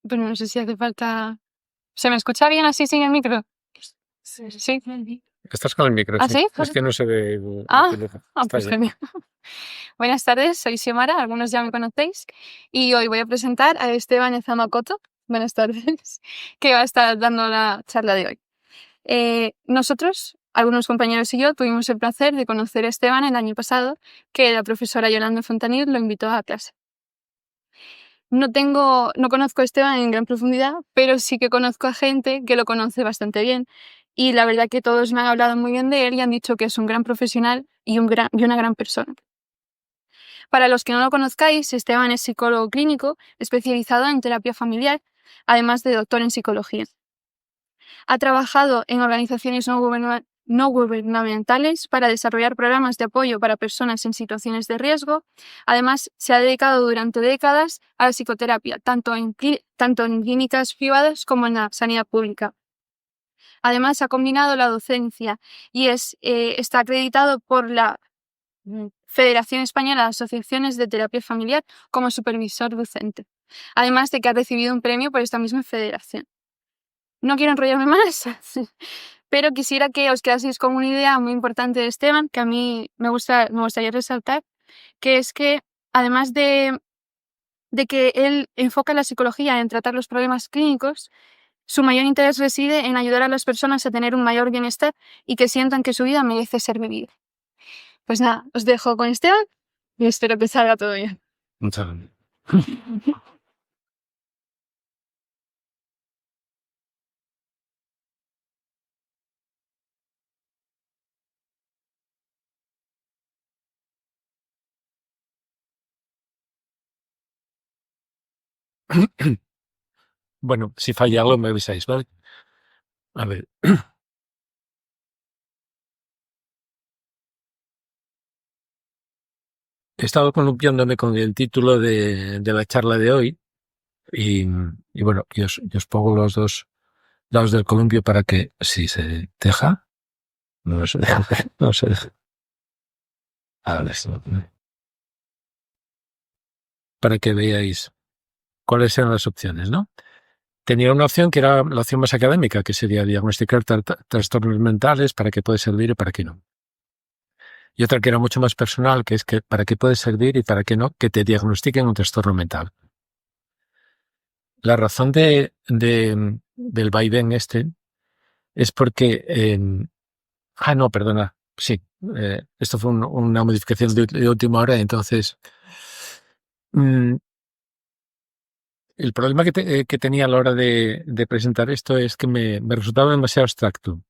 pero no sé si hace falta... ¿Se me escucha bien así sin el micro? Sí. Estás con el micro, ¿Ah, sí. sí? Es que no se ve el Ah, teléfono. Está pues bien. genial. Buenas tardes, soy Xiomara, algunos ya me conocéis, y hoy voy a presentar a Esteban Ezamacoto. Buenas tardes, que va a estar dando la charla de hoy. Nosotros, algunos compañeros y yo, tuvimos el placer de conocer a Esteban el año pasado, que la profesora Yolanda Fontanil lo invitó a clase. No conozco a Esteban en gran profundidad, pero sí que conozco a gente que lo conoce bastante bien. Y la verdad que todos me han hablado muy bien de él y han dicho que es un gran profesional y una gran persona. Para los que no lo conozcáis, Esteban es psicólogo clínico especializado en terapia familiar, además de doctor en psicología. Ha trabajado en organizaciones no gubernamentales para desarrollar programas de apoyo para personas en situaciones de riesgo. Además, se ha dedicado durante décadas a la psicoterapia, tanto en clínicas privadas como en la sanidad pública. Además, ha combinado la docencia y está acreditado por la Federación Española de Asociaciones de Terapia Familiar como supervisor docente. Además de que ha recibido un premio por esta misma federación. No quiero enrollarme más, pero quisiera que os quedaseis con una idea muy importante de Esteban, que a mí me gustaría resaltar, que es que además de que él enfoca la psicología en tratar los problemas clínicos, su mayor interés reside en ayudar a las personas a tener un mayor bienestar y que sientan que su vida merece ser vivida. Pues nada, os dejo con Esteban y espero que salga todo bien. Muchas gracias. Bueno, si falla algo me avisáis, ¿vale? A ver. He estado columpiándome con el título de la charla de hoy y bueno, yo os pongo los dos lados del columpio para que, si se deja, no se deja, no se deja. Ahora sí. Para que veáis cuáles eran las opciones, ¿no? Tenía una opción que era la opción más académica, que sería diagnosticar trastornos mentales, para qué puede servir y para qué no. Y otra que era mucho más personal, que es que para qué puede servir y para qué no, que te diagnostiquen un trastorno mental. La razón del vaivén este es porque... no, perdona. Sí, esto fue una modificación de última hora, entonces... el problema que tenía a la hora de presentar esto es que me resultaba demasiado abstracto.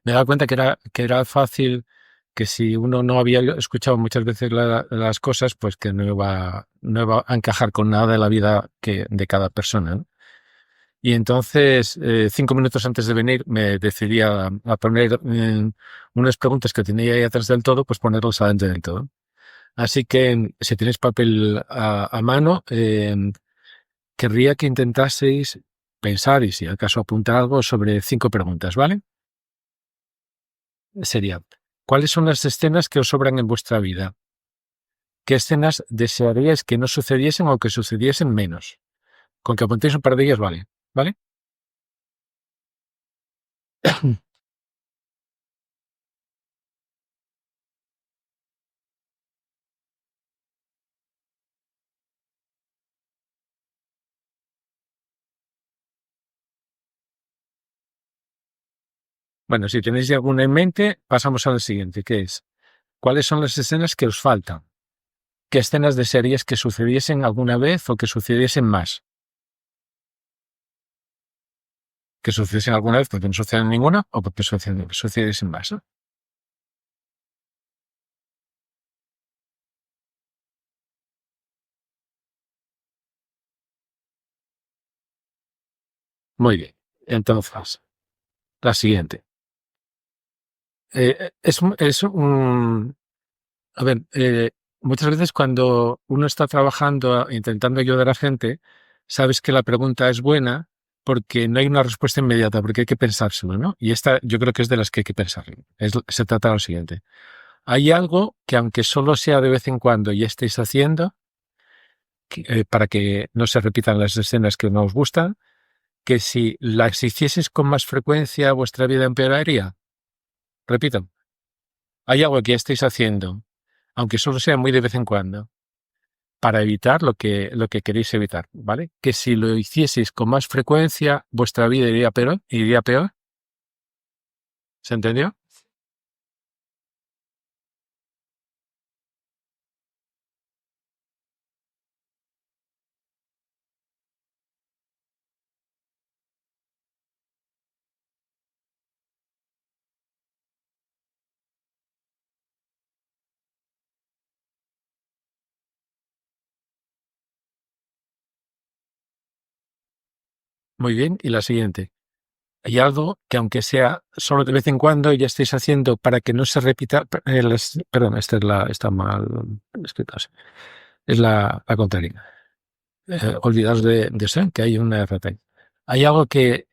Me daba cuenta que era fácil, que si uno no había escuchado muchas veces las cosas, pues que no iba a encajar con nada de la vida de cada persona, ¿no? Y entonces, 5 minutos antes de venir, me decidí a poner unas preguntas que tenía ahí atrás del todo, pues ponerlas adentro del todo. Así que, si tenéis papel a mano, querría que intentaseis pensar y, si acaso, apuntar algo sobre 5 preguntas, ¿vale? Sería, ¿cuáles son las escenas que os sobran en vuestra vida? ¿Qué escenas desearíais que no sucediesen o que sucediesen menos? Con que apuntéis un par de ellas, vale. ¿Vale? Bueno, si tenéis alguna en mente, pasamos a la siguiente, que es, ¿cuáles son las escenas que os faltan? ¿Qué escenas desearíais que sucediesen alguna vez o que sucediesen más? Que sucediesen alguna vez porque no suceden ninguna o porque sucediesen más, ¿no? Muy bien. Entonces, la siguiente. A ver, muchas veces cuando uno está trabajando, intentando ayudar a gente, sabes que la pregunta es buena porque no hay una respuesta inmediata, porque hay que pensárselo, ¿no? Y esta yo creo que es de las que hay que pensar. Se trata de lo siguiente. ¿Hay algo que, aunque solo sea de vez en cuando, ya estéis haciendo, para que no se repitan las escenas que no os gustan, que si las hicieseis con más frecuencia vuestra vida empeoraría. Repito, hay algo que estáis haciendo, aunque solo sea muy de vez en cuando, para evitar lo que queréis evitar, ¿vale? Que si lo hicieseis con más frecuencia, vuestra vida iría peor, iría peor. ¿Se entendió? Muy bien. Y la siguiente. Hay algo que aunque sea solo de vez en cuando ya estáis haciendo para que no se repita. Perdón, está mal escrita. Es la contraria. Olvidaos de eso, que hay una errata ahí. Hay algo que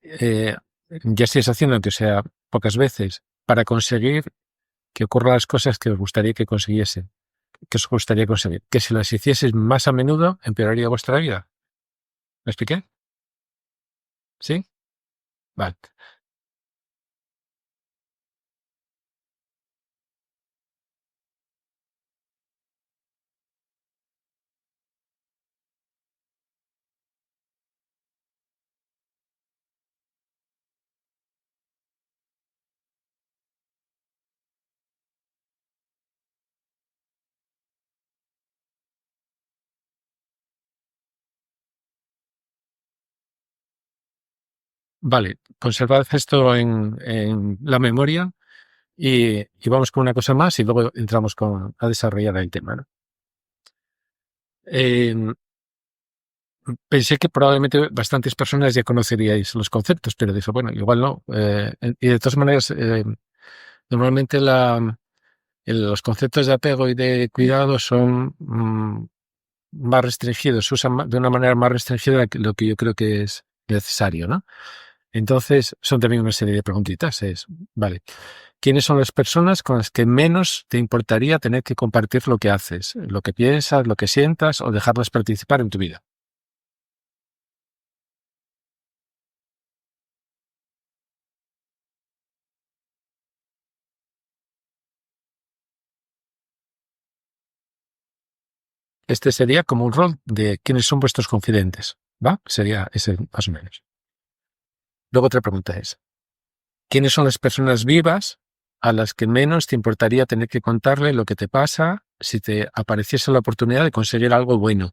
ya estáis haciendo, aunque sea pocas veces, para conseguir que ocurran las cosas que os gustaría que consiguiese, que os gustaría conseguir. Que si las hicieseis más a menudo, empeoraría vuestra vida. ¿Me expliqué? ¿Sí? Vale. Vale, conservad esto en la memoria y vamos con una cosa más y luego entramos a desarrollar el tema, ¿no? Eh, Pensé que probablemente bastantes personas ya conoceríais los conceptos, pero dije, bueno, igual no. Y de todas maneras, normalmente los conceptos de apego y de cuidado son más restringidos, se usan de una manera más restringida que lo que yo creo que es necesario, ¿no? Entonces, son también una serie de preguntitas. Vale, ¿quiénes son las personas con las que menos te importaría tener que compartir lo que haces, lo que piensas, lo que sientas o dejarlas participar en tu vida? Este sería como un rol de quiénes son vuestros confidentes, ¿va? Sería ese más o menos. Luego otra pregunta es, ¿quiénes son las personas vivas a las que menos te importaría tener que contarle lo que te pasa si te apareciese la oportunidad de conseguir algo bueno?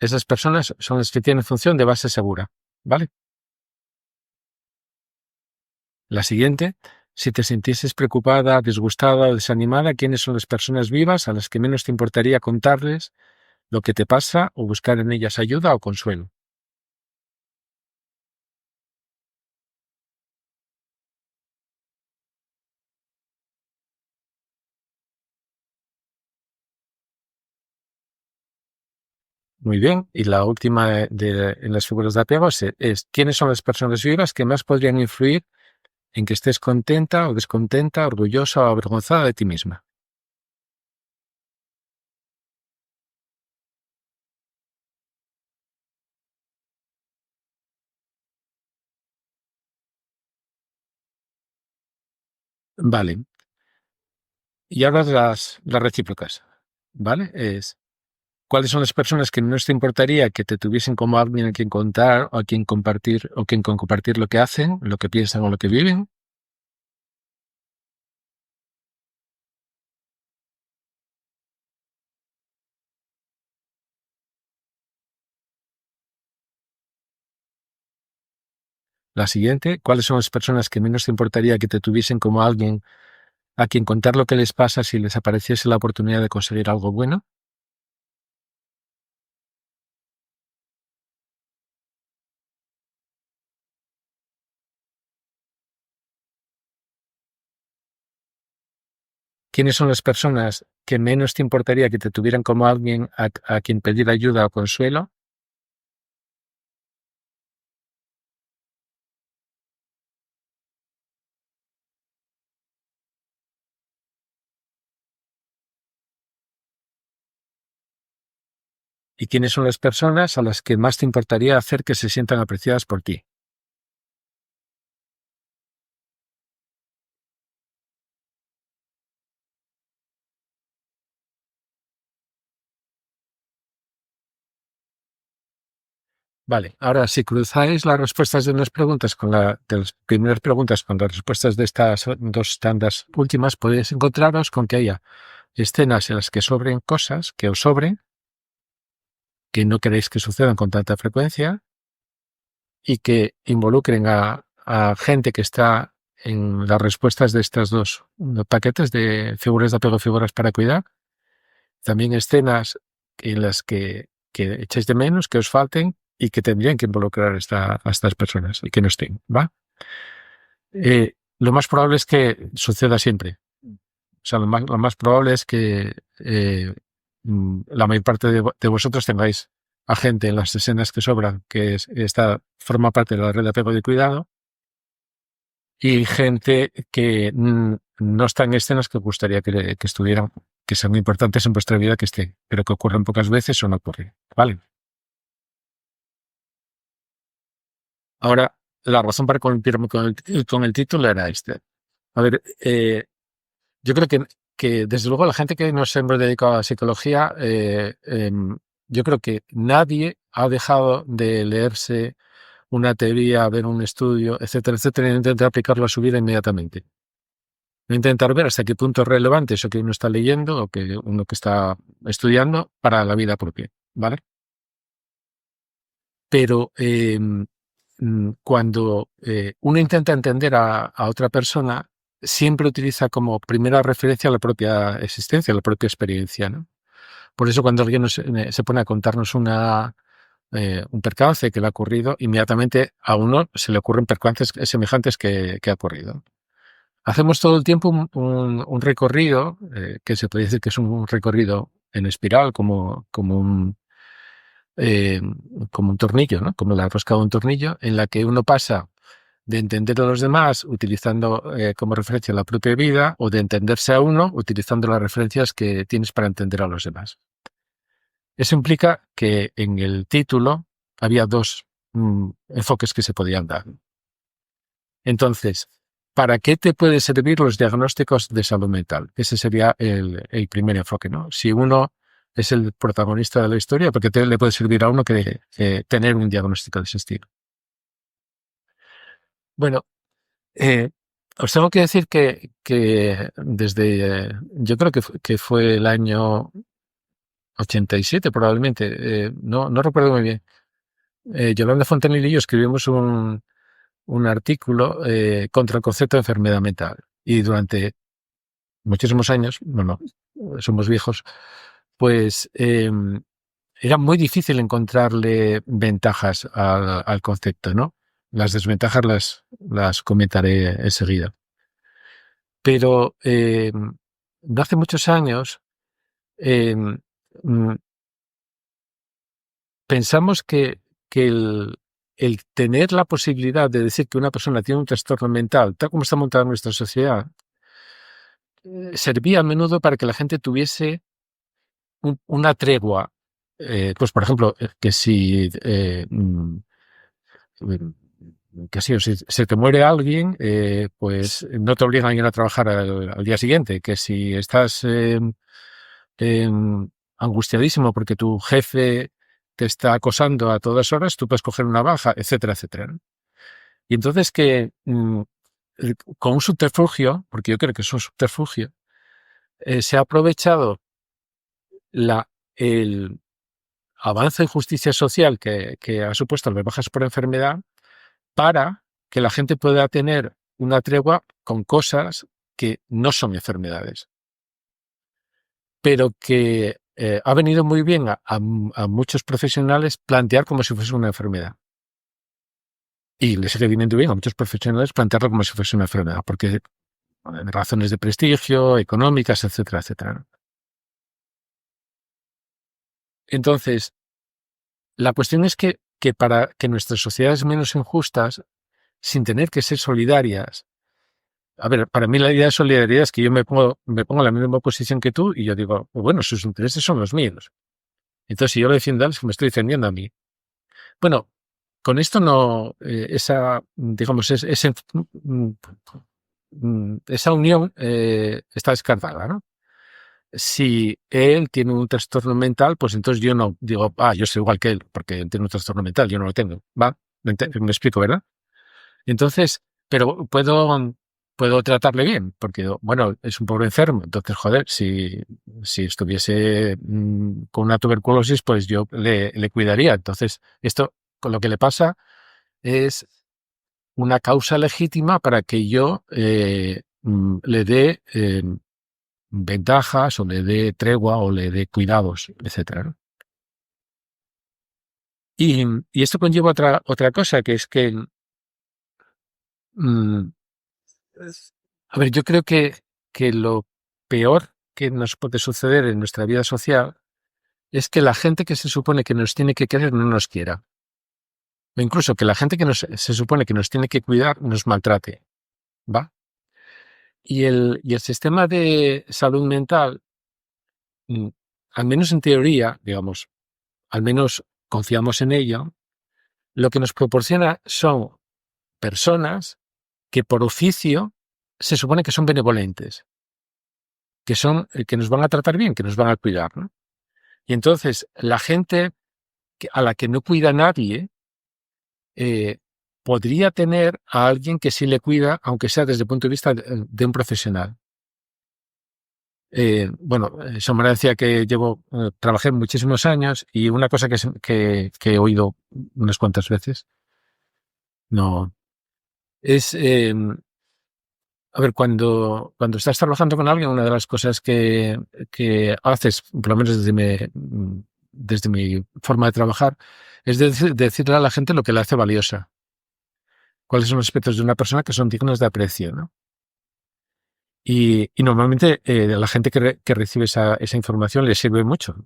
Esas personas son las que tienen función de base segura, ¿vale? La siguiente, si te sintieses preocupada, disgustada o desanimada, ¿quiénes son las personas vivas a las que menos te importaría contarles lo que te pasa o buscar en ellas ayuda o consuelo? Muy bien. Y la última en las figuras de apego es ¿quiénes son las personas vivas que más podrían influir en que estés contenta o descontenta, orgullosa o avergonzada de ti misma? Vale. Y ahora las recíprocas, ¿vale? ¿Cuáles son las personas que no te importaría que te tuviesen como alguien a quien contar o a quien compartir o quien con compartir lo que hacen, lo que piensan o lo que viven? La siguiente, ¿cuáles son las personas que menos te importaría que te tuviesen como alguien a quien contar lo que les pasa si les apareciese la oportunidad de conseguir algo bueno? ¿Quiénes son las personas que menos te importaría que te tuvieran como alguien a quien pedir ayuda o consuelo? y quiénes son las personas a las que más te importaría hacer que se sientan apreciadas por ti. Vale, ahora si cruzáis las respuestas de de las primeras preguntas con las respuestas de estas dos tandas últimas, podéis encontraros con que haya escenas en las que sobren cosas, que os sobren, que no queréis que sucedan con tanta frecuencia y que involucren a gente que está en las respuestas de estos dos paquetes de figuras de apego, figuras para cuidar. También escenas en las que echéis de menos, que os falten y que tendrían que involucrar a estas personas y que no estén, ¿va? Lo más probable es que suceda siempre. O sea, lo más probable es que la mayor parte de vosotros tengáis a gente en las escenas que sobran forma parte de la red de apego y cuidado, y gente que no está en escenas que os gustaría que estuvieran, que sean importantes en vuestra vida que estén, pero que ocurren pocas veces o no ocurren, ¿vale? Ahora, la razón para columpiarme con el título era este. A ver, yo creo que desde luego la gente que nos hemos dedicado a la psicología, yo creo que nadie ha dejado de leerse una teoría, ver un estudio, etcétera, etcétera, e intentar aplicarlo a su vida inmediatamente. Intentar ver hasta qué punto es relevante eso que uno está leyendo o que uno que está estudiando para la vida propia, ¿vale? Pero cuando uno intenta entender a otra persona, siempre utiliza como primera referencia la propia existencia, la propia experiencia, ¿no? Por eso cuando alguien se pone a contarnos un percance que le ha ocurrido, inmediatamente a uno se le ocurren percances semejantes que ha ocurrido. Hacemos todo el tiempo un recorrido, que se puede decir que es un recorrido en espiral, eh, como un tornillo, ¿no? Como la rosca de un tornillo, en la que uno pasa de entender a los demás utilizando como referencia la propia vida, o de entenderse a uno utilizando las referencias que tienes para entender a los demás. Eso implica que en el título había dos enfoques que se podían dar. Entonces, ¿para qué te pueden servir los diagnósticos de salud mental? Ese sería el primer enfoque, ¿no? Si uno es el protagonista de la historia, ¿por qué le puede servir a uno que tener un diagnóstico de ese estilo? Bueno, os tengo que decir que desde, yo creo que fue el año 87 probablemente, no recuerdo muy bien. Yolanda Fontanillo y yo escribimos un artículo contra el concepto de enfermedad mental. Y durante muchísimos años, no, somos viejos, pues era muy difícil encontrarle ventajas al concepto, ¿no? Las desventajas las comentaré enseguida. Pero de hace muchos años eh, mm, pensamos que el tener la posibilidad de decir que una persona tiene un trastorno mental, tal como está montada nuestra sociedad, servía a menudo para que la gente tuviese una tregua. Pues, por ejemplo, que si se te muere alguien, pues no te obligan a ir a trabajar al día siguiente. Que si estás angustiadísimo porque tu jefe te está acosando a todas horas, tú puedes coger una baja, etcétera, etcétera, ¿no? Y entonces con un subterfugio, porque yo creo que es un subterfugio, se ha aprovechado el avance en justicia social que ha supuesto las bajas por enfermedad para que la gente pueda tener una tregua con cosas que no son enfermedades, pero que ha venido muy bien a muchos profesionales plantear como si fuese una enfermedad. Y le sigue viniendo bien a muchos profesionales plantearlo como si fuese una enfermedad, porque razones de prestigio, económicas, etcétera, etcétera. Entonces, la cuestión es que para que nuestras sociedades menos injustas, sin tener que ser solidarias, a ver, para mí la idea de solidaridad es que yo me pongo en la misma posición que tú y yo digo, bueno, sus intereses son los míos. Entonces, si yo lo defiendo, es que me estoy defendiendo a mí. Bueno, con esto no, digamos, esa unión está descartada, ¿no? Si él tiene un trastorno mental, pues entonces yo no digo, yo soy igual que él, porque él tiene un trastorno mental, yo no lo tengo. ¿Va? Me explico, ¿verdad? Entonces, pero puedo tratarle bien, porque, bueno, es un pobre enfermo. Entonces, joder, si estuviese con una tuberculosis, pues yo le cuidaría. Entonces, esto, con lo que le pasa, es una causa legítima para que yo le dé ventajas o le dé tregua o le dé cuidados, etcétera, ¿no? Y esto conlleva otra cosa, que es que, mm, a ver, yo creo que lo peor que nos puede suceder en nuestra vida social es que la gente que se supone que nos tiene que querer no nos quiera. O incluso que la gente que se supone que nos tiene que cuidar nos maltrate, ¿va? Y el sistema de salud mental, mm, al menos en teoría, digamos, al menos confiamos en ello, lo que nos proporciona son personas que por oficio se supone que son benevolentes, que nos van a tratar bien, que nos van a cuidar, ¿no? Y entonces la gente a la que no cuida nadie eh, podría tener a alguien que sí le cuida, aunque sea desde el punto de vista de un profesional. Bueno, Somara decía que trabajé muchísimos años y una cosa que he oído unas cuantas veces, no, es, a ver, cuando estás trabajando con alguien, una de las cosas que haces, por lo menos desde mi forma de trabajar, es decirle a la gente lo que la hace valiosa. Cuáles son los aspectos de una persona que son dignos de aprecio, ¿no? Y normalmente la gente que recibe esa información le sirve mucho.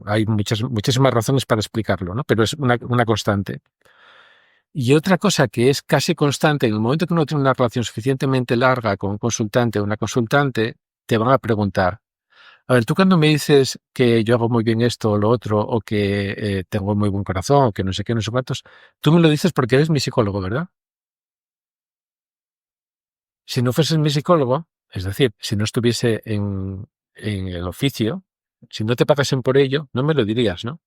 Hay muchísimas razones para explicarlo, ¿no? Pero es una constante. Y otra cosa que es casi constante, en el momento que uno tiene una relación suficientemente larga con un consultante o una consultante, te van a preguntar, a ver, tú cuando me dices que yo hago muy bien esto o lo otro, o que tengo muy buen corazón, o que no sé qué, no sé cuántos, tú me lo dices porque eres mi psicólogo, ¿verdad? Si no fueses mi psicólogo, es decir, si no estuviese en el oficio, si no te pagasen por ello, no me lo dirías, ¿no?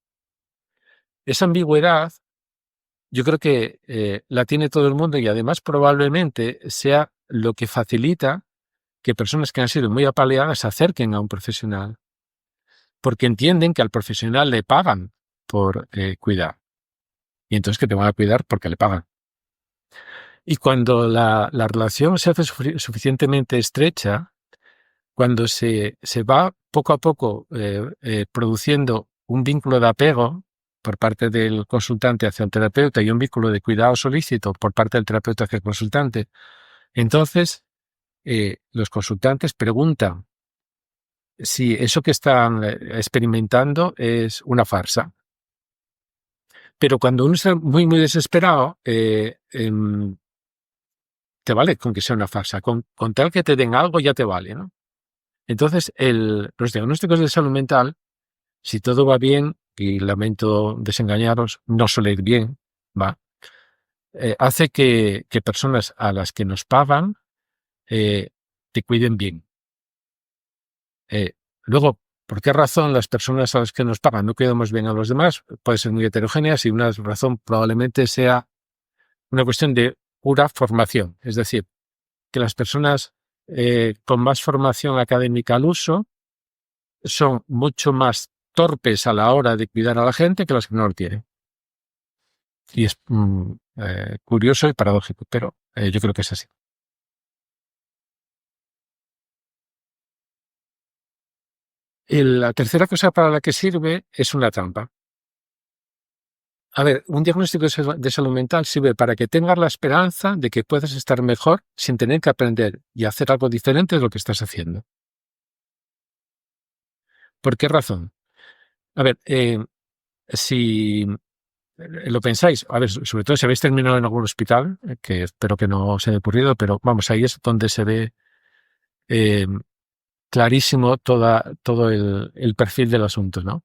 Esa ambigüedad yo creo que la tiene todo el mundo y además probablemente sea lo que facilita que personas que han sido muy apaleadas se acerquen a un profesional, porque entienden que al profesional le pagan por cuidar y entonces que te van a cuidar porque le pagan. Y cuando la relación se hace suficientemente estrecha, cuando se va poco a poco produciendo un vínculo de apego por parte del consultante hacia el terapeuta y un vínculo de cuidado solícito por parte del terapeuta hacia el consultante, entonces los consultantes preguntan si eso que están experimentando es una farsa. Pero cuando uno está muy, muy desesperado, te vale con que sea una farsa. Con tal que te den algo ya te vale, ¿no? Entonces, los diagnósticos de salud mental, si todo va bien, y lamento desengañaros, no suele ir bien, ¿va? Hace que personas a las que nos pagan te cuiden bien. Luego, ¿por qué razón las personas a las que nos pagan no cuidamos bien a los demás? Puede ser muy heterogénea y una razón probablemente sea una cuestión de pura formación. Es decir, que las personas con más formación académica al uso son mucho más torpes a la hora de cuidar a la gente que las que no lo tienen. Y es curioso y paradójico, pero yo creo que es así. Y la tercera cosa para la que sirve es una trampa. A ver, un diagnóstico de salud mental sirve para que tengas la esperanza de que puedas estar mejor sin tener que aprender y hacer algo diferente de lo que estás haciendo. ¿Por qué razón? A ver, si lo pensáis, a ver, sobre todo si habéis terminado en algún hospital, que espero que no se haya ocurrido, pero vamos, ahí es donde se ve eh, clarísimo todo el perfil del asunto, ¿no?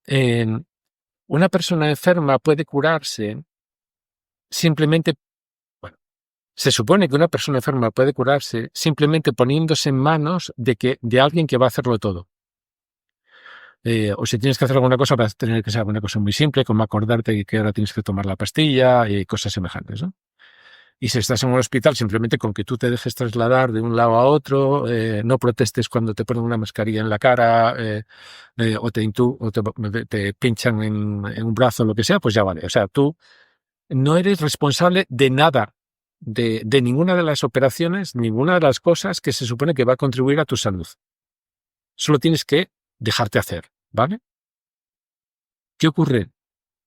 una persona enferma puede curarse simplemente, bueno, se supone que una persona enferma puede curarse simplemente poniéndose en manos de alguien que va a hacerlo todo. O si tienes que hacer alguna cosa, va a tener que ser alguna cosa muy simple, como acordarte que ahora tienes que tomar la pastilla y cosas semejantes, ¿no? Y si estás en un hospital, simplemente con que tú te dejes trasladar de un lado a otro, no protestes cuando te ponen una mascarilla en la cara o te pinchan en un brazo, lo que sea, pues ya vale. O sea, tú no eres responsable de nada, de ninguna de las operaciones, ninguna de las cosas que se supone que va a contribuir a tu salud. Solo tienes que dejarte hacer, ¿vale? ¿Qué ocurre?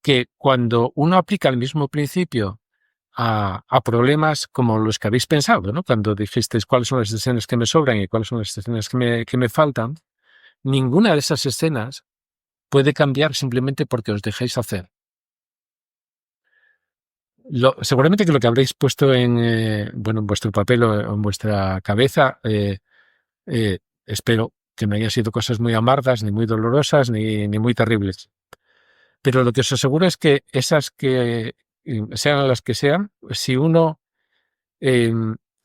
Que cuando uno aplica el mismo principio a problemas como los que habéis pensado, ¿no? Cuando dijisteis cuáles son las escenas que me sobran y cuáles son las escenas que me faltan, ninguna de esas escenas puede cambiar simplemente porque os dejéis hacer. Seguramente que lo que habréis puesto en vuestro papel o en vuestra cabeza, espero que no haya sido cosas muy amargas, ni muy dolorosas, ni muy terribles. Pero lo que os aseguro es que esas que sean las que sean, si uno eh,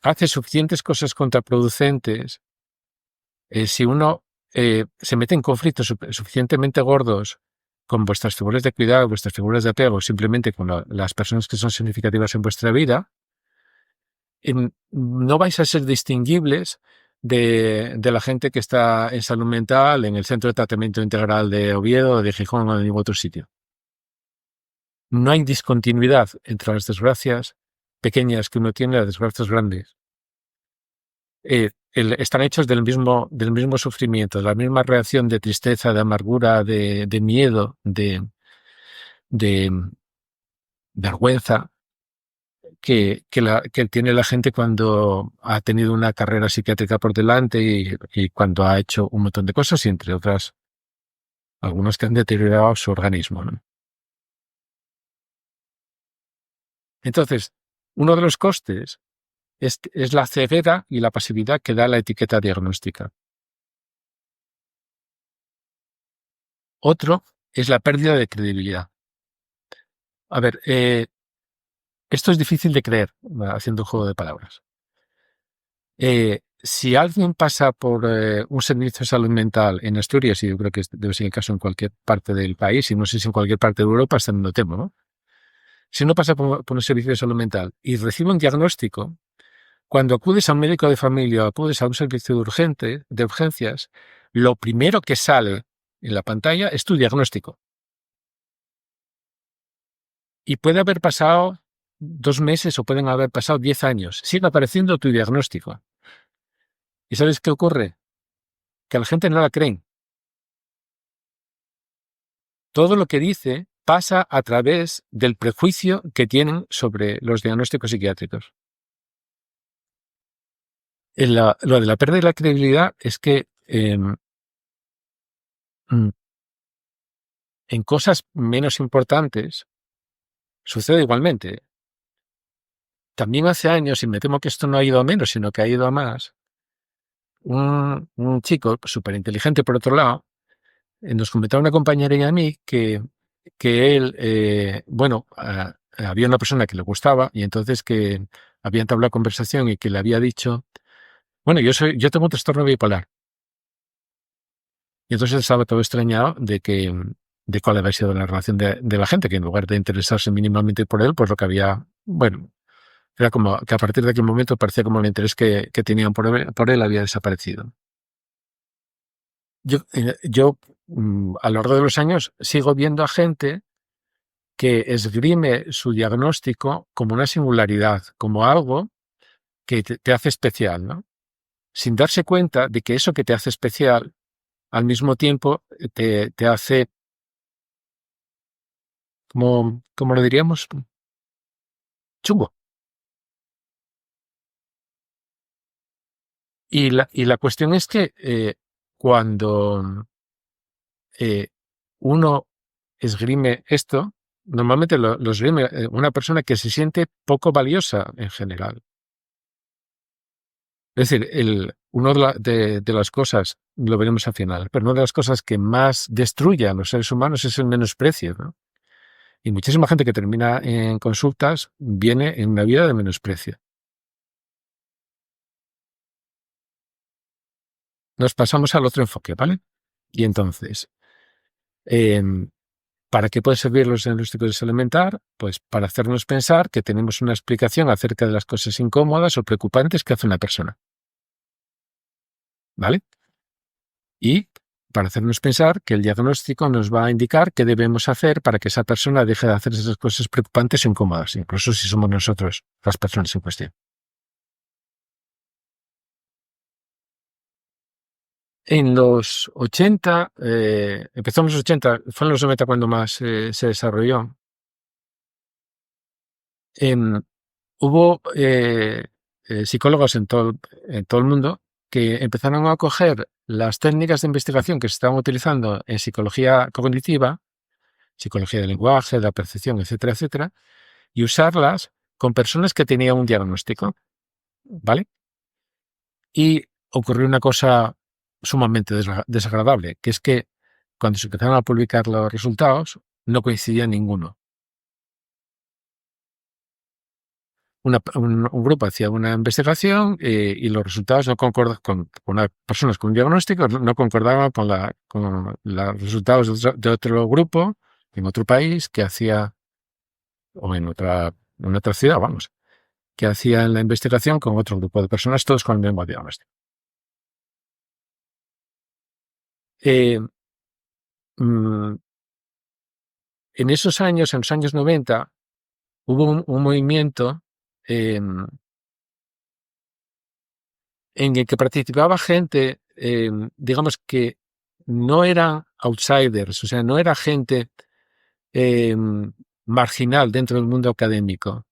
hace suficientes cosas contraproducentes, si uno se mete en conflictos suficientemente gordos con vuestras figuras de cuidado, vuestras figuras de apego, simplemente con las personas que son significativas en vuestra vida, no vais a ser distinguibles de la gente que está en salud mental en el Centro de Tratamiento Integral de Oviedo, de Gijón o de ningún otro sitio. No hay discontinuidad entre las desgracias pequeñas que uno tiene y las desgracias grandes. Están hechos del mismo sufrimiento, de la misma reacción de tristeza, de amargura, de miedo, de vergüenza que tiene la gente cuando ha tenido una carrera psiquiátrica por delante y cuando ha hecho un montón de cosas y entre otras algunos que han deteriorado su organismo, ¿no? Entonces, uno de los costes es la ceguera y la pasividad que da la etiqueta diagnóstica. Otro es la pérdida de credibilidad. A ver, esto es difícil de creer, haciendo un juego de palabras. Si alguien pasa por un servicio de salud mental en Asturias, y yo creo que debe ser el caso en cualquier parte del país, y no sé si en cualquier parte de Europa, está en lo temo, ¿no? Si uno pasa por un servicio de salud mental y recibe un diagnóstico, cuando acudes a un médico de familia o acudes a un servicio de urgencias, lo primero que sale en la pantalla es tu diagnóstico. Y puede haber pasado 2 meses o pueden haber pasado 10 años. Sigue apareciendo tu diagnóstico. ¿Y sabes qué ocurre? Que a la gente no la creen. Todo lo que dice pasa a través del prejuicio que tienen sobre los diagnósticos psiquiátricos. Lo de la pérdida de la credibilidad es que en cosas menos importantes sucede igualmente. También hace años, y me temo que esto no ha ido a menos, sino que ha ido a más, un chico súper inteligente, por otro lado, nos comentaba una compañera y a mí que él, había una persona que le gustaba y entonces que había entablado conversación y que le había dicho, bueno, yo tengo un trastorno bipolar. Y entonces estaba todo extrañado de cuál había sido la relación de la gente, que en lugar de interesarse mínimamente por él, pues lo que había, bueno, era como que a partir de aquel momento parecía como el interés que tenían por él había desaparecido. Yo a lo largo de los años sigo viendo a gente que esgrime su diagnóstico como una singularidad, como algo que te hace especial, ¿no? Sin darse cuenta de que eso que te hace especial, al mismo tiempo te hace, como lo diríamos, chungo. Y la cuestión es que cuando uno esgrime esto, normalmente lo esgrime una persona que se siente poco valiosa en general. Es decir, uno de las cosas, lo veremos al final, pero una de las cosas que más destruye a los seres humanos es el menosprecio, ¿no? Y muchísima gente que termina en consultas viene en una vida de menosprecio. Nos pasamos al otro enfoque, ¿vale? Y entonces, em, ¿para qué pueden servir los diagnósticos de salud mental? Pues para hacernos pensar que tenemos una explicación acerca de las cosas incómodas o preocupantes que hace una persona, ¿vale? Y para hacernos pensar que el diagnóstico nos va a indicar qué debemos hacer para que esa persona deje de hacer esas cosas preocupantes o incómodas, incluso si somos nosotros las personas en cuestión. En los 80, empezó en los 80, fue en los 90 cuando más se desarrolló. Em, Hubo psicólogos en todo el mundo que empezaron a coger las técnicas de investigación que se estaban utilizando en psicología cognitiva, psicología del lenguaje, de la percepción, etcétera, etcétera, y usarlas con personas que tenían un diagnóstico, ¿vale? Y ocurrió una cosa sumamente desagradable, que es que cuando se empezaron a publicar los resultados, no coincidía ninguno. Un grupo hacía una investigación y los resultados no concordaban con las personas con un diagnóstico, no concordaban con los resultados de otro grupo en otro país que hacía, o en otra ciudad, vamos, que hacían la investigación con otro grupo de personas, todos con el mismo diagnóstico. Eh, mm, en esos años, en los años 90, hubo un movimiento en el que participaba gente, digamos que no eran outsiders, o sea, no era gente marginal dentro del mundo académico.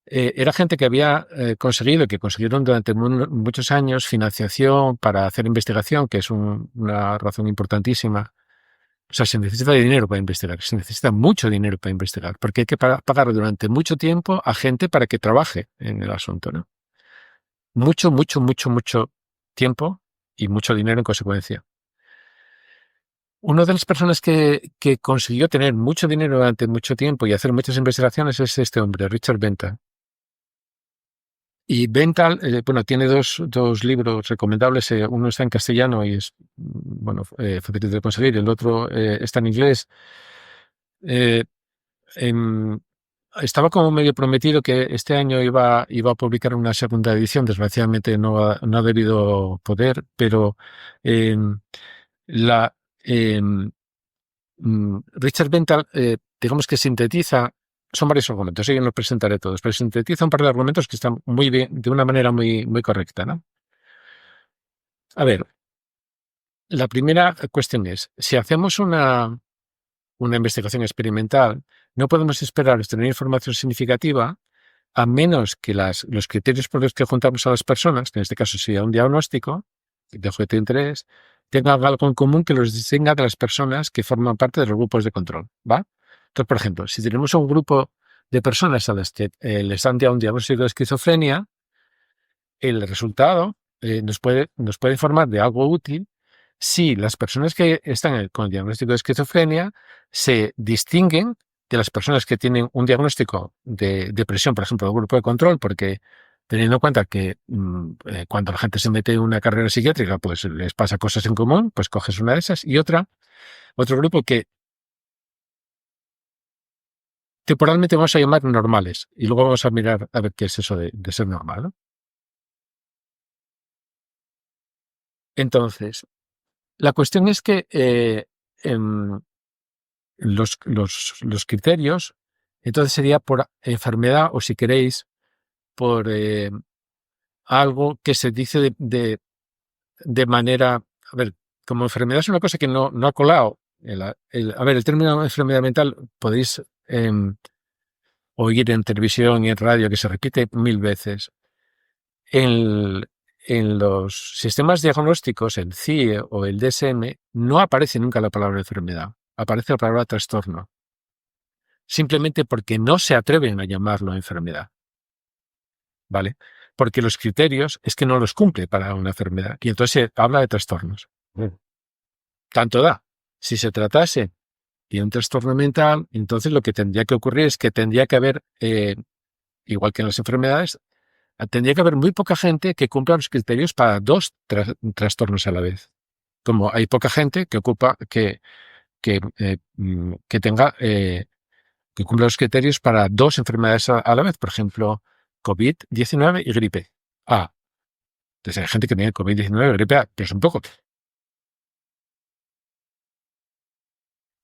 Era gente que había conseguido, que consiguieron durante muchos años financiación para hacer investigación, que es una razón importantísima. O sea, se necesita dinero para investigar, se necesita mucho dinero para investigar, porque hay que pagar durante mucho tiempo a gente para que trabaje en el asunto, ¿no? Mucho, mucho, mucho, mucho tiempo y mucho dinero en consecuencia. Una de las personas que consiguió tener mucho dinero durante mucho tiempo y hacer muchas investigaciones es este hombre, Richard Bentham. Y Bentham, bueno, tiene dos libros recomendables. Uno está en castellano y es, bueno, fácil de conseguir. El otro está en inglés. Eh, em, Estaba como medio prometido que este año iba a publicar una segunda edición. Desgraciadamente no ha debido poder, pero em, la, em, Richard Bentham, digamos que sintetiza, son varios argumentos, yo no los presentaré todos, pero sintetiza un par de argumentos que están muy bien, de una manera muy, muy correcta, ¿no? A ver, la primera cuestión es, si hacemos una investigación experimental, no podemos esperar obtener información significativa a menos que los criterios por los que juntamos a las personas, que en este caso sería un diagnóstico de objeto de interés, tengan algo en común que los distinga de las personas que forman parte de los grupos de control, ¿va? Entonces, por ejemplo, si tenemos un grupo de personas a las que les dan un diagnóstico de esquizofrenia, el resultado nos puede informar de algo útil si las personas que están con el diagnóstico de esquizofrenia se distinguen de las personas que tienen un diagnóstico de depresión, por ejemplo, del grupo de control, porque teniendo en cuenta que cuando la gente se mete en una carrera psiquiátrica, pues les pasa cosas en común, pues coges una de esas y otro grupo que temporalmente vamos a llamar normales y luego vamos a mirar a ver qué es eso de ser normal, ¿no? Entonces, la cuestión es que em, los criterios, entonces sería por enfermedad o si queréis, por algo que se dice de manera, a ver, como enfermedad es una cosa que no ha colado. A ver, el término enfermedad mental podéis oír en televisión y en radio que se repite 1000 veces. En los sistemas diagnósticos, el CIE o el DSM, no aparece nunca la palabra enfermedad, aparece la palabra trastorno, simplemente porque no se atreven a llamarlo enfermedad, ¿vale? porque los criterios es que no los cumple para una enfermedad. Y entonces se habla de trastornos. Tanto da. Si se tratase de un trastorno mental, entonces lo que tendría que ocurrir es que tendría que haber, igual que en las enfermedades, tendría que haber muy poca gente que cumpla los criterios para dos trastornos a la vez. Como hay poca gente que ocupa, que tenga, que cumpla los criterios para dos enfermedades a la vez. Por ejemplo, COVID-19 y gripe A. Entonces hay gente que tiene COVID-19 y gripe A, pero es un poco.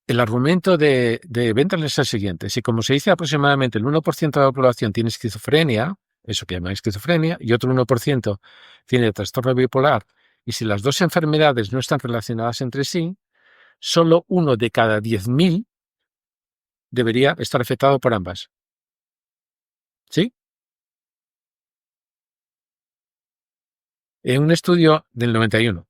El argumento de Bentham es el siguiente. Si, como se dice, aproximadamente el 1% de la población tiene esquizofrenia, eso que llaman esquizofrenia, y otro 1% tiene trastorno bipolar, y si las dos enfermedades no están relacionadas entre sí, solo uno de cada 10.000 debería estar afectado por ambas. ¿Sí? En un estudio del 91,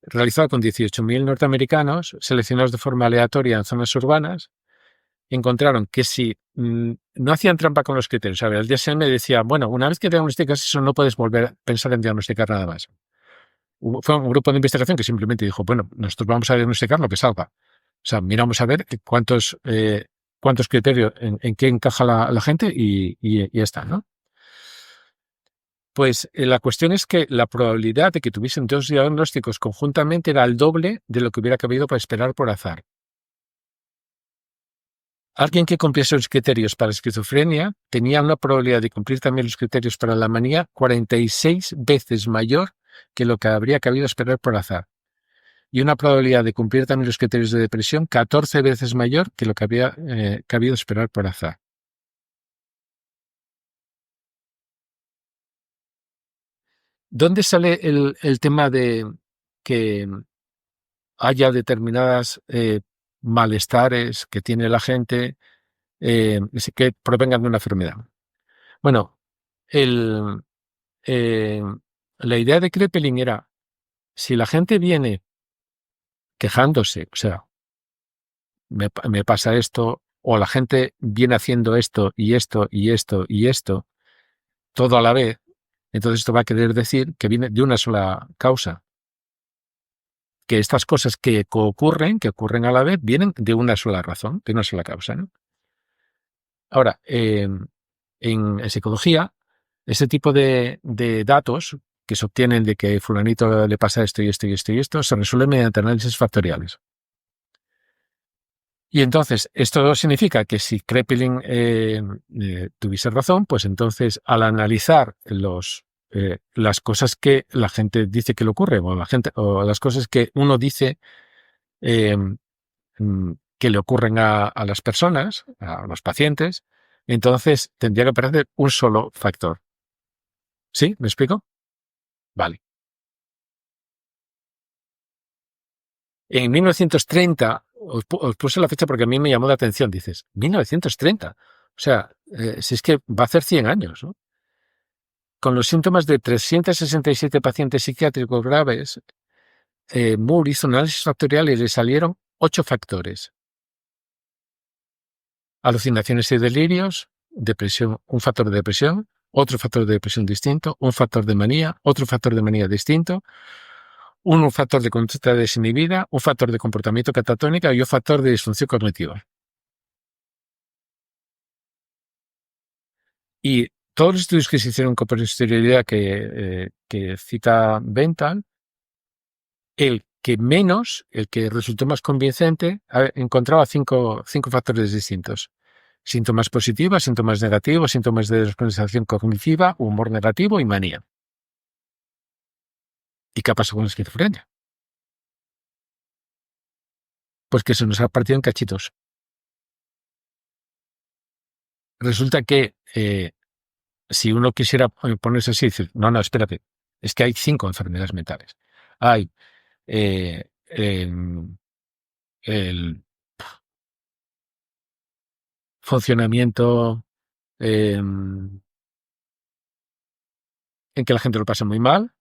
realizado con 18.000 norteamericanos, seleccionados de forma aleatoria en zonas urbanas, encontraron que si no hacían trampa con los criterios, a ver, el DSM decía, bueno, una vez que diagnosticas eso no puedes volver a pensar en diagnosticar nada más. Fue un grupo de investigación que simplemente dijo, bueno, nosotros vamos a diagnosticar lo que salga. O sea, miramos a ver cuántos criterios, en qué encaja la gente y ya está, ¿no? Pues la cuestión es que la probabilidad de que tuviesen dos diagnósticos conjuntamente era el doble de lo que hubiera cabido para esperar por azar. Alguien que cumpliese los criterios para esquizofrenia tenía una probabilidad de cumplir también los criterios para la manía 46 veces mayor que lo que habría cabido esperar por azar. Y una probabilidad de cumplir también los criterios de depresión 14 veces mayor que lo que había cabido esperar por azar. ¿Dónde sale el tema de que haya determinadas malestares que tiene la gente que provengan de una enfermedad? Bueno, eh, la idea de Kraepelin era, si la gente viene quejándose, o sea, me pasa esto, o la gente viene haciendo esto y esto y esto y esto, todo a la vez, entonces esto va a querer decir que viene de una sola causa. Que estas cosas que ocurren a la vez, vienen de una sola razón, de una sola causa, ¿no? Ahora, en psicología, ese tipo de datos que se obtienen de que fulanito le pasa esto y esto y esto y esto, se resuelven mediante análisis factoriales. Y entonces, esto significa que si Kraepelin tuviese razón, pues entonces al analizar las cosas que la gente dice que le ocurren, o las cosas que uno dice eh, que le ocurren a las personas, a los pacientes, entonces tendría que aparecer un solo factor. ¿Sí? ¿Me explico? Vale. En 1930, os puse la fecha porque a mí me llamó la atención, dices, 1930. O sea, si es que va a hacer 100 años, ¿no? Con los síntomas de 367 pacientes psiquiátricos graves, Moore hizo análisis factorial y le salieron 8 factores. Alucinaciones y delirios, depresión, un factor de depresión, otro factor de depresión distinto, un factor de manía, otro factor de manía distinto, un factor de conducta desinhibida, un factor de comportamiento catatónica y un factor de disfunción cognitiva. Y todos los estudios que se hicieron con posterioridad que cita Bentham, el que resultó más convincente, encontraba cinco factores distintos. Síntomas positivos, síntomas negativos, síntomas de descompensación cognitiva, humor negativo y manía. ¿Y qué pasó con la esquizofrenia? Pues que se nos ha partido en cachitos. Resulta que si uno quisiera ponerse así y decir, no, espérate, es que hay 5 enfermedades mentales. Hay el funcionamiento en que la gente lo pasa muy mal,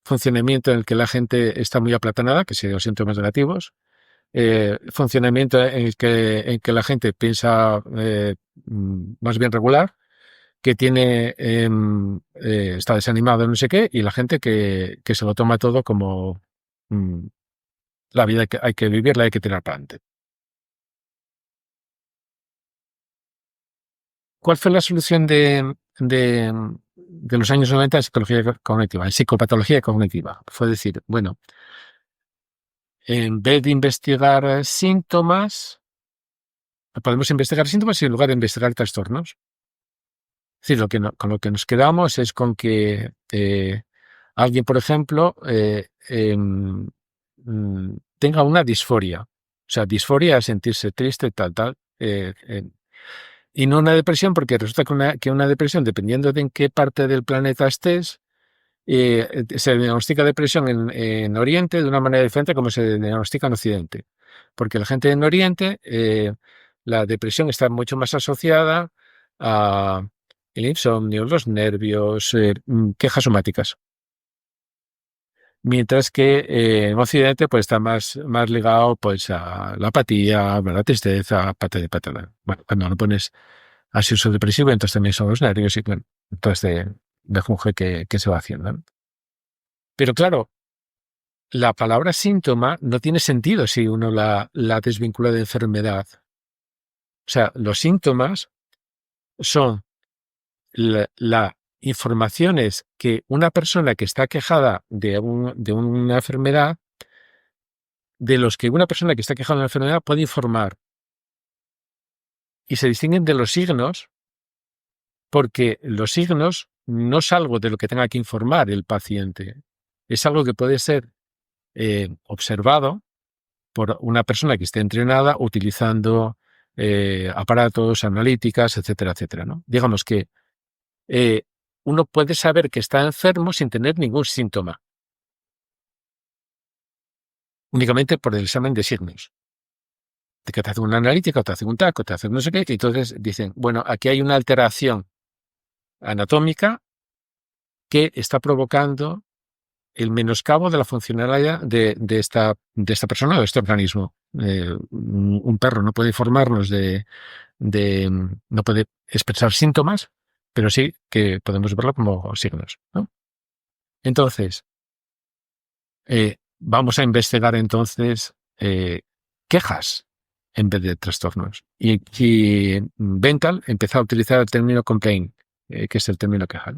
funcionamiento en el que la gente está muy aplatanada, que serían los síntomas negativos, funcionamiento en que la gente piensa más bien regular, que tiene, está desanimado, no sé qué, y la gente que se lo toma todo como la vida que hay que vivirla, hay que tirar para adelante. ¿Cuál fue la solución de los años 90 en psicología cognitiva, en psicopatología cognitiva? Fue decir, bueno, en vez de investigar síntomas, podemos investigar síntomas en lugar de investigar trastornos. Es decir, con lo que nos quedamos es con que alguien, por ejemplo, tenga una disforia. O sea, disforia es sentirse triste, tal. Y no una depresión, porque resulta que una depresión, dependiendo de en qué parte del planeta estés, se diagnostica depresión en Oriente de una manera diferente como se diagnostica en Occidente. Porque la gente en Oriente, la depresión está mucho más asociada a el insomnio, los nervios, quejas somáticas. Mientras que en Occidente pues está más ligado pues a la apatía, a la tristeza, patata. Bueno, cuando lo pones ansioso depresivo, entonces también son los nervios y bueno, entonces de junje que se va haciendo, ¿no? Pero claro, la palabra síntoma no tiene sentido si uno la desvincula de enfermedad. O sea, los síntomas son la informaciones que una persona que está quejada de una enfermedad, de los que una persona que está quejada de una enfermedad puede informar. Y se distinguen de los signos porque los signos no es algo de lo que tenga que informar el paciente. Es algo que puede ser observado por una persona que esté entrenada utilizando aparatos, analíticas, etcétera, etcétera, ¿no? Digamos que uno puede saber que está enfermo sin tener ningún síntoma, únicamente por el examen de signos. De que te hacen una analítica, o te hacen un taco, te hacen no sé qué, y entonces dicen, bueno, aquí hay una alteración anatómica que está provocando el menoscabo de la funcionalidad de esta persona o de este organismo. Un perro no puede informarnos no puede expresar síntomas, pero sí que podemos verlo como signos, ¿no? Entonces, vamos a investigar entonces quejas en vez de trastornos. Y Benthal empezó a utilizar el término complaint, que es el término queja.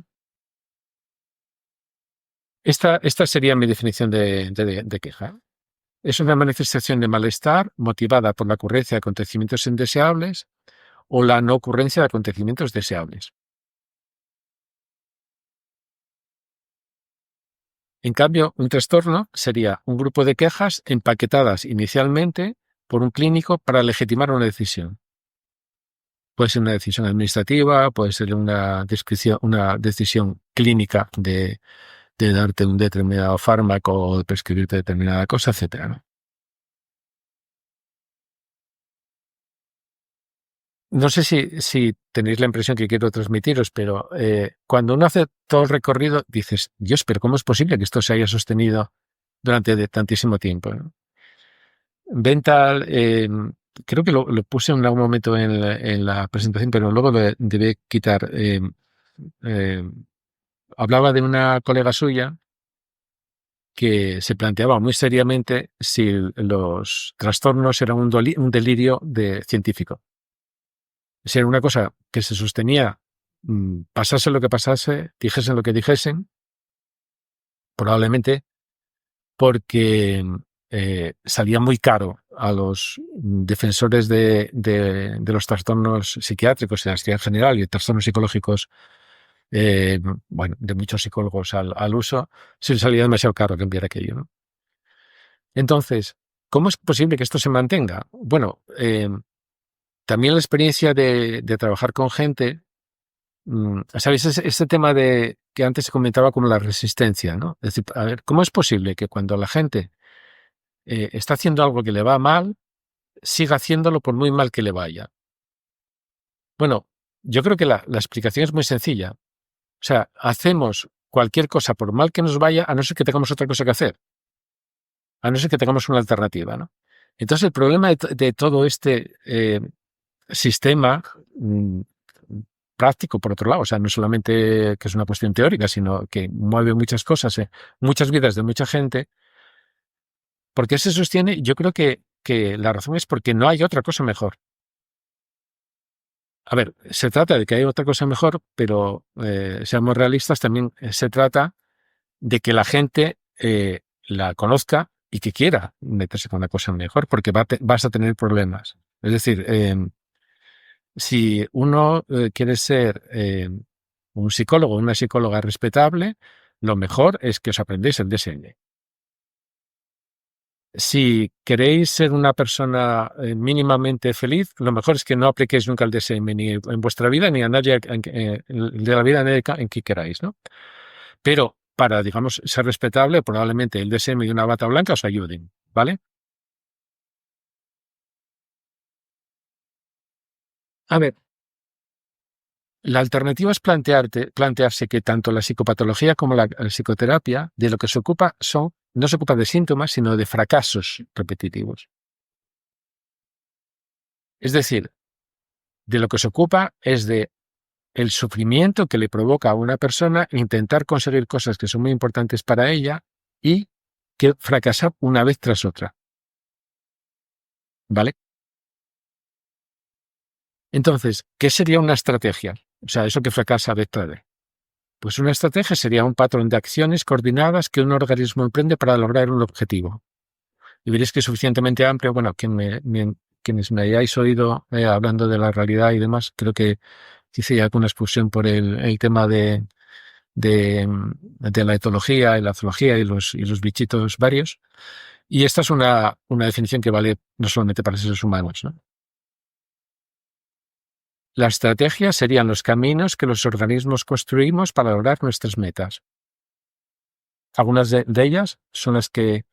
Esta sería mi definición de queja. Es una manifestación de malestar motivada por la ocurrencia de acontecimientos indeseables o la no ocurrencia de acontecimientos deseables. En cambio, un trastorno sería un grupo de quejas empaquetadas inicialmente por un clínico para legitimar una decisión. Puede ser una decisión administrativa, puede ser una decisión clínica de darte un determinado fármaco o de prescribirte determinada cosa, etcétera, ¿no? No sé si tenéis la impresión que quiero transmitiros, pero cuando uno hace todo el recorrido, dices, Dios, pero ¿cómo es posible que esto se haya sostenido durante tantísimo tiempo, ¿no? Benthal, creo que lo puse en algún momento en la presentación, pero luego lo debe quitar. Hablaba de una colega suya que se planteaba muy seriamente si los trastornos eran un delirio científico. Si era una cosa que se sostenía, pasase lo que pasase, dijesen lo que dijesen, probablemente porque salía muy caro a los defensores de los trastornos psiquiátricos y la psiquiatría en general y trastornos psicológicos, bueno, de muchos psicólogos al uso, si les salía demasiado caro cambiar aquello, ¿no? Entonces, ¿cómo es posible que esto se mantenga? Bueno, también la experiencia de trabajar con gente, ¿sabéis? Ese tema de que antes se comentaba como la resistencia, ¿no? Es decir, a ver, ¿cómo es posible que cuando la gente está haciendo algo que le va mal, siga haciéndolo por muy mal que le vaya? Bueno, yo creo que la explicación es muy sencilla. O sea, hacemos cualquier cosa por mal que nos vaya, a no ser que tengamos otra cosa que hacer, a no ser que tengamos una alternativa, ¿no? Entonces, el problema de todo este sistema práctico, por otro lado. O sea, no solamente que es una cuestión teórica, sino que mueve muchas cosas, muchas vidas de mucha gente. ¿Por qué se sostiene? Yo creo que la razón es porque no hay otra cosa mejor. A ver, se trata de que hay otra cosa mejor, pero seamos realistas, también se trata de que la gente la conozca y que quiera meterse con una cosa mejor, porque vas a tener problemas. Es decir, si uno quiere ser un psicólogo o una psicóloga respetable, lo mejor es que os aprendéis el DSM. Si queréis ser una persona mínimamente feliz, lo mejor es que no apliquéis nunca el DSM ni en vuestra vida ni a nadie de la vida en que queráis, ¿no? Pero para, digamos, ser respetable, probablemente el DSM y una bata blanca os ayuden, ¿vale? A ver, la alternativa es plantearse que tanto la psicopatología como la psicoterapia de lo que se ocupa no se ocupa de síntomas, sino de fracasos repetitivos. Es decir, de lo que se ocupa es de el sufrimiento que le provoca a una persona intentar conseguir cosas que son muy importantes para ella y que fracasa una vez tras otra. ¿Vale? Entonces, ¿qué sería una estrategia? O sea, eso que fracasa vez tras vez. Pues una estrategia sería un patrón de acciones coordinadas que un organismo emprende para lograr un objetivo. Y veréis que es suficientemente amplio. Bueno, quienes me hayáis oído hablando de la realidad y demás, creo que hice ya alguna exposición por el tema de la etología y la zoología y los bichitos varios. Y esta es una definición que vale no solamente para seres humanos, ¿no? La estrategia serían los caminos que los organismos construimos para lograr nuestras metas. Algunas de ellas son las que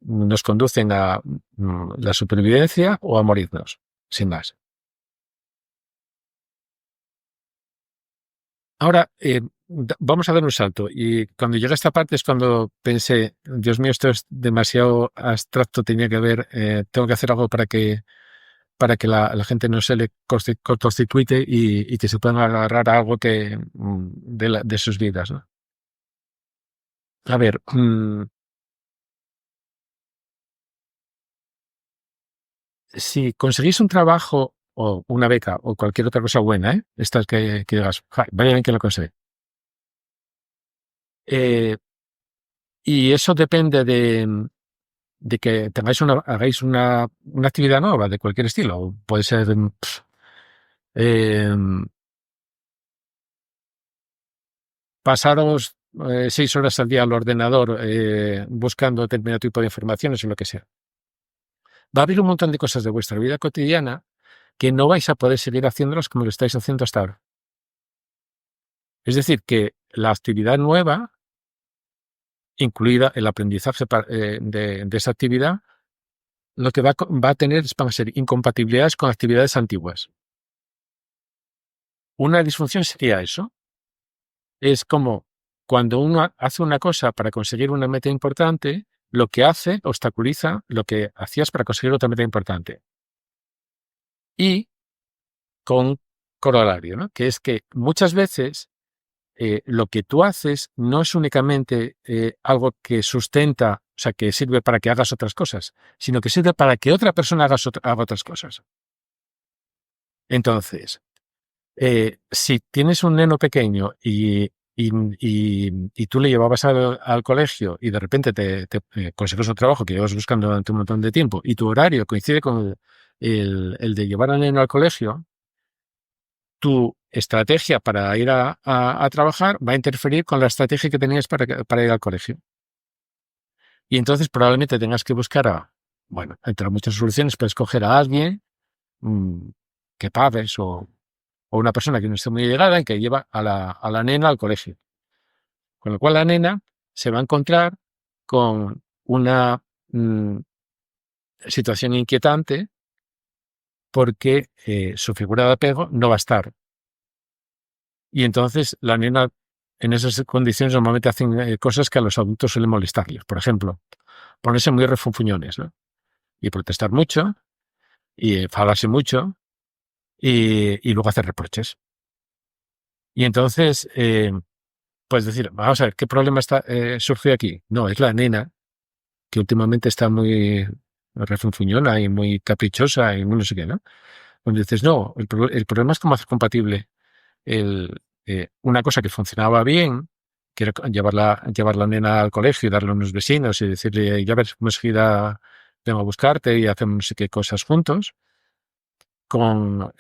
nos conducen a la supervivencia o a morirnos, sin más. Ahora, vamos a dar un salto. Y cuando llegué a esta parte es cuando pensé, Dios mío, esto es demasiado abstracto, tengo que hacer algo para que la gente no se le cortocircuite y que se puedan agarrar a algo de sus vidas, ¿no? A ver, si conseguís un trabajo o una beca o cualquier otra cosa buena, estas que digas, vaya bien que lo conseguí. Y eso depende de que hagáis una actividad nueva de cualquier estilo. Puede ser eh, pasaros 6 horas al día al ordenador buscando determinado tipo de informaciones o lo que sea. Va a haber un montón de cosas de vuestra vida cotidiana que no vais a poder seguir haciéndolas como lo estáis haciendo hasta ahora. Es decir, que la actividad nueva, incluida el aprendizaje de esa actividad, lo que va a tener van a ser incompatibilidades con actividades antiguas. Una disfunción sería eso. Es como cuando uno hace una cosa para conseguir una meta importante, lo que hace obstaculiza lo que hacías para conseguir otra meta importante. Y con corolario, ¿no? Que es que muchas veces lo que tú haces no es únicamente algo que sustenta, o sea, que sirve para que hagas otras cosas, sino que sirve para que otra persona haga otras cosas. Entonces, si tienes un neno pequeño y tú le llevabas al colegio y de repente te consigues un trabajo que llevas buscando durante un montón de tiempo y tu horario coincide con el de llevar al neno al colegio, tu estrategia para ir a trabajar va a interferir con la estrategia que tenías para ir al colegio. Y entonces probablemente tengas que buscar entre muchas soluciones, puedes escoger a alguien que pagues o una persona que no esté muy llegada y que lleva a la nena al colegio. Con lo cual la nena se va a encontrar con una situación inquietante porque su figura de apego no va a estar. Y entonces la nena en esas condiciones normalmente hacen cosas que a los adultos suelen molestarles. Por ejemplo, ponerse muy refunfuñones, ¿no? Y protestar mucho y enfadarse mucho y luego hacer reproches. Y entonces, pues decir, vamos a ver, ¿qué problema surge aquí? No, es la nena, que últimamente está muy refunfuñona y muy caprichosa y muy no sé qué, ¿no? Cuando dices, no, el problema es cómo hacer compatible una cosa que funcionaba bien, que era llevar la nena al colegio y darle unos vecinos y decirle, ya ves, cómo enseguida vengo a buscarte y hacemos no sé qué cosas juntos, con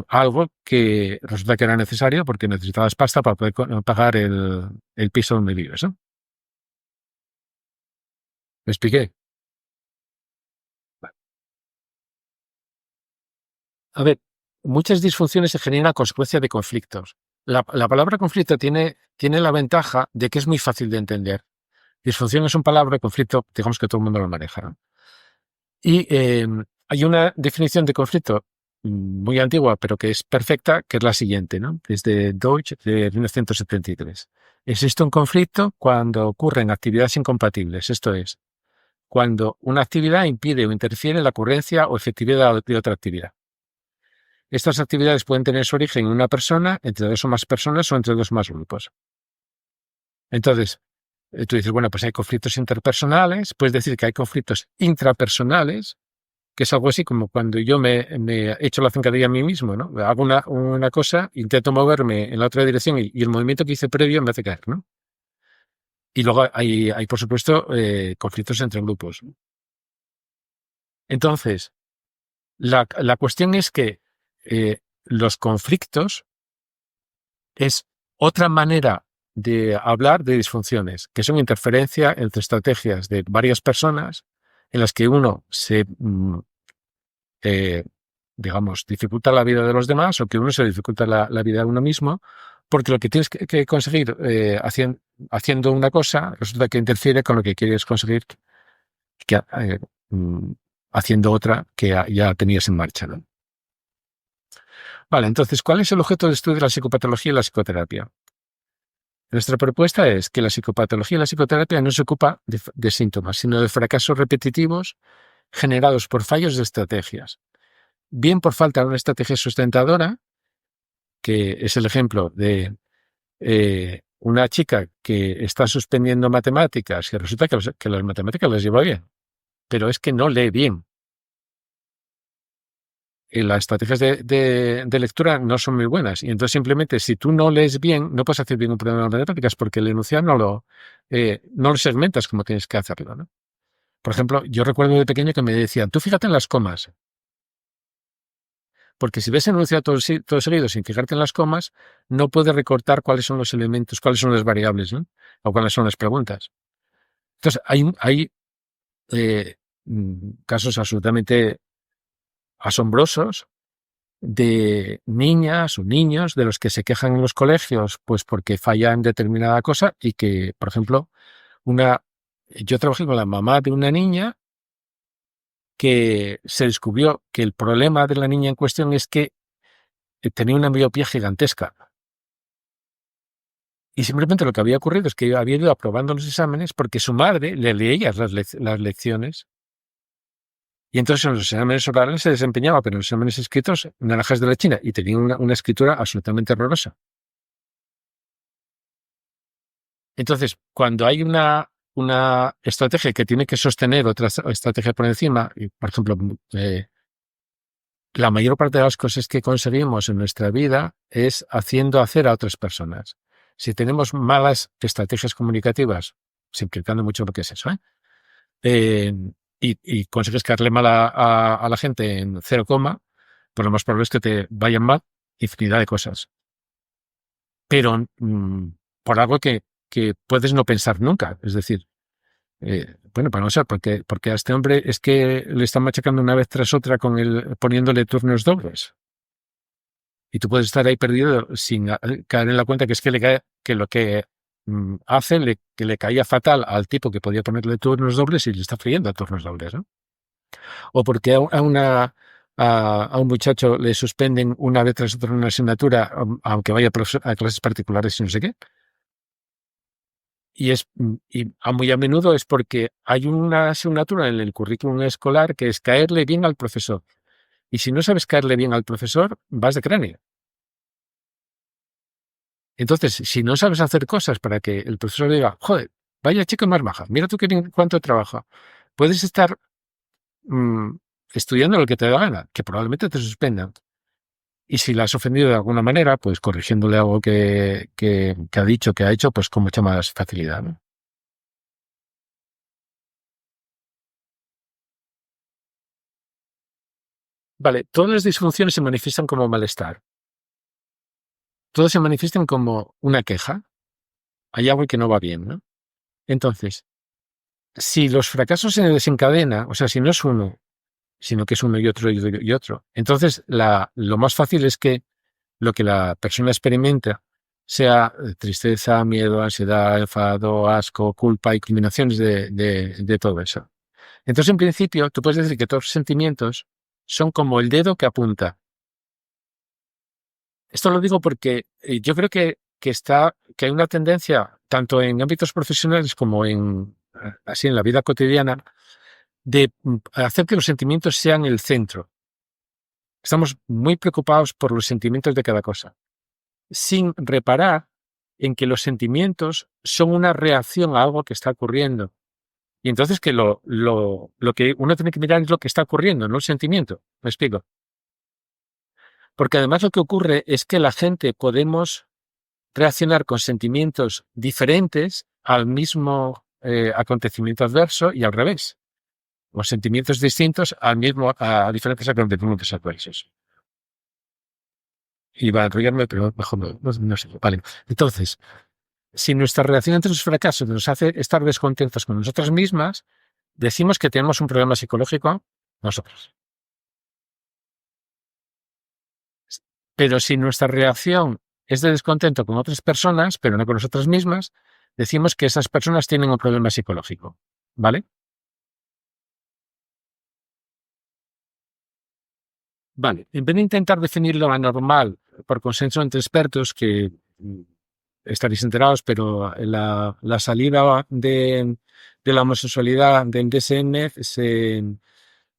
algo que resulta que era necesario porque necesitabas pasta para poder pagar el piso donde vives, ¿no? ¿Me expliqué? A ver, muchas disfunciones se generan a consecuencia de conflictos. La palabra conflicto tiene la ventaja de que es muy fácil de entender. Disfunción es un palabra, conflicto, digamos que todo el mundo lo maneja, ¿no? Y hay una definición de conflicto muy antigua, pero que es perfecta, que es la siguiente, ¿no? Es de Deutsch, de 1973. Existe un conflicto cuando ocurren actividades incompatibles, esto es, cuando una actividad impide o interfiere en la ocurrencia o efectividad de otra actividad. Estas actividades pueden tener su origen en una persona, entre dos o más personas o entre dos o más grupos. Entonces, tú dices, bueno, pues hay conflictos interpersonales, puedes decir que hay conflictos intrapersonales, que es algo así como cuando yo me echo la zancadilla a mí mismo, ¿no? Hago una cosa, intento moverme en la otra dirección y el movimiento que hice previo me hace caer, ¿no? Y luego hay por supuesto, conflictos entre grupos. Entonces, la cuestión es que los conflictos es otra manera de hablar de disfunciones, que son interferencia entre estrategias de varias personas en las que uno eh, digamos, dificulta la vida de los demás o que uno se dificulta la vida de uno mismo, porque lo que tienes que conseguir haciendo una cosa resulta que interfiere con lo que quieres conseguir que, mm, haciendo otra que ya tenías en marcha, ¿no? Vale, entonces, ¿cuál es el objeto de estudio de la psicopatología y la psicoterapia? Nuestra propuesta es que la psicopatología y la psicoterapia no se ocupa de síntomas, sino de fracasos repetitivos generados por fallos de estrategias. Bien por falta de una estrategia sustentadora, que es el ejemplo de una chica que está suspendiendo matemáticas y resulta que las matemáticas las lleva bien, pero es que no lee bien. Y las estrategias de lectura no son muy buenas. Y entonces simplemente si tú no lees bien, no puedes hacer bien un problema de matemáticas porque el enunciado no lo segmentas como tienes que hacerlo, ¿no? Por ejemplo, yo recuerdo de pequeño que me decían, tú fíjate en las comas, porque si ves el enunciado todo seguido sin fijarte en las comas, no puedes recortar cuáles son los elementos, cuáles son las variables, ¿no? O cuáles son las preguntas. Entonces, hay casos absolutamente asombrosos de niñas o niños de los que se quejan en los colegios, pues porque fallan determinada cosa y que, por ejemplo, yo trabajé con la mamá de una niña que se descubrió que el problema de la niña en cuestión es que tenía una miopía gigantesca. Y simplemente lo que había ocurrido es que había ido aprobando los exámenes porque su madre le leía las lecciones. Y entonces en los exámenes orales se desempeñaba, pero en los exámenes escritos, naranjas de la China, y tenía una escritura absolutamente horrorosa. Entonces, cuando hay una estrategia que tiene que sostener otra estrategia por encima, y, por ejemplo, la mayor parte de las cosas que conseguimos en nuestra vida es haciendo hacer a otras personas. Si tenemos malas estrategias comunicativas, simplificando mucho lo que es eso, eh, y consigues caerle mal a la gente en 0, pues lo más probable es que te vayan mal infinidad de cosas. Pero por algo que puedes no pensar nunca. Es decir, bueno, para no ser, porque a este hombre es que le están machacando una vez tras otra poniéndole turnos dobles. Y tú puedes estar ahí perdido sin caer en la cuenta que es que lo que hace que le caía fatal al tipo que podía ponerle turnos dobles y le está friendo a turnos dobles, ¿no? O porque a un muchacho le suspenden una vez tras otra una asignatura, aunque vaya a clases particulares y no sé qué. Y muy a menudo es porque hay una asignatura en el currículum escolar que es caerle bien al profesor. Y si no sabes caerle bien al profesor, vas de cráneo. Entonces, si no sabes hacer cosas para que el profesor diga, joder, vaya chico más maja, mira tú cuánto trabaja, puedes estar estudiando lo que te da gana, que probablemente te suspendan. Y si la has ofendido de alguna manera, pues corrigiéndole algo que ha dicho, que ha hecho, pues con mucha más facilidad, ¿no? Vale, todas las disfunciones se manifiestan como malestar. Todas se manifiestan como una queja. Hay algo que no va bien, ¿no? Entonces, si los fracasos se desencadena, o sea, si no es uno, sino que es uno y otro y otro, entonces lo más fácil es que lo que la persona experimenta sea tristeza, miedo, ansiedad, enfado, asco, culpa y combinaciones de todo eso. Entonces, en principio, tú puedes decir que todos los sentimientos son como el dedo que apunta. Esto lo digo porque yo creo que hay una tendencia, tanto en ámbitos profesionales como así en la vida cotidiana, de hacer que los sentimientos sean el centro. Estamos muy preocupados por los sentimientos de cada cosa, sin reparar en que los sentimientos son una reacción a algo que está ocurriendo. Y entonces que lo que uno tiene que mirar es lo que está ocurriendo, no el sentimiento. ¿Me explico? Porque además lo que ocurre es que la gente podemos reaccionar con sentimientos diferentes al mismo acontecimiento adverso y al revés. O sentimientos distintos a diferentes acontecimientos adversos. Iba a enrollarme, pero mejor no sé. Vale. Entonces, si nuestra reacción ante los fracasos nos hace estar descontentos con nosotras mismas, decimos que tenemos un problema psicológico nosotros. Pero si nuestra reacción es de descontento con otras personas, pero no con nosotras mismas, decimos que esas personas tienen un problema psicológico. ¿Vale? Vale. En vez de intentar definir lo anormal por consenso entre expertos, que estaréis enterados, pero la salida de la homosexualidad del DSM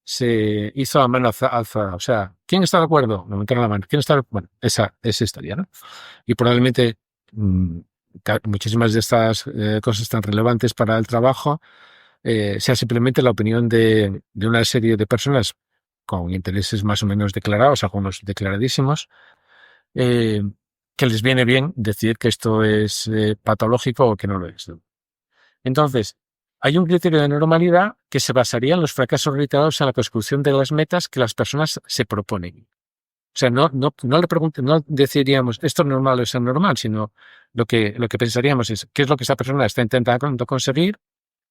se hizo a mano alzada. O sea, ¿quién está de acuerdo? Levantaron la mano. ¿Quién está? Bueno, esa historia, ¿no? Y probablemente muchísimas de estas cosas tan relevantes para el trabajo sea simplemente la opinión de una serie de personas con intereses más o menos declarados, algunos declaradísimos, eh, que les viene bien decir que esto es patológico o que no lo es, ¿no? Entonces, hay un criterio de normalidad que se basaría en los fracasos reiterados en la consecución de las metas que las personas se proponen. O sea, no deciríamos esto es normal o es anormal, sino lo que pensaríamos es qué es lo que esa persona está intentando conseguir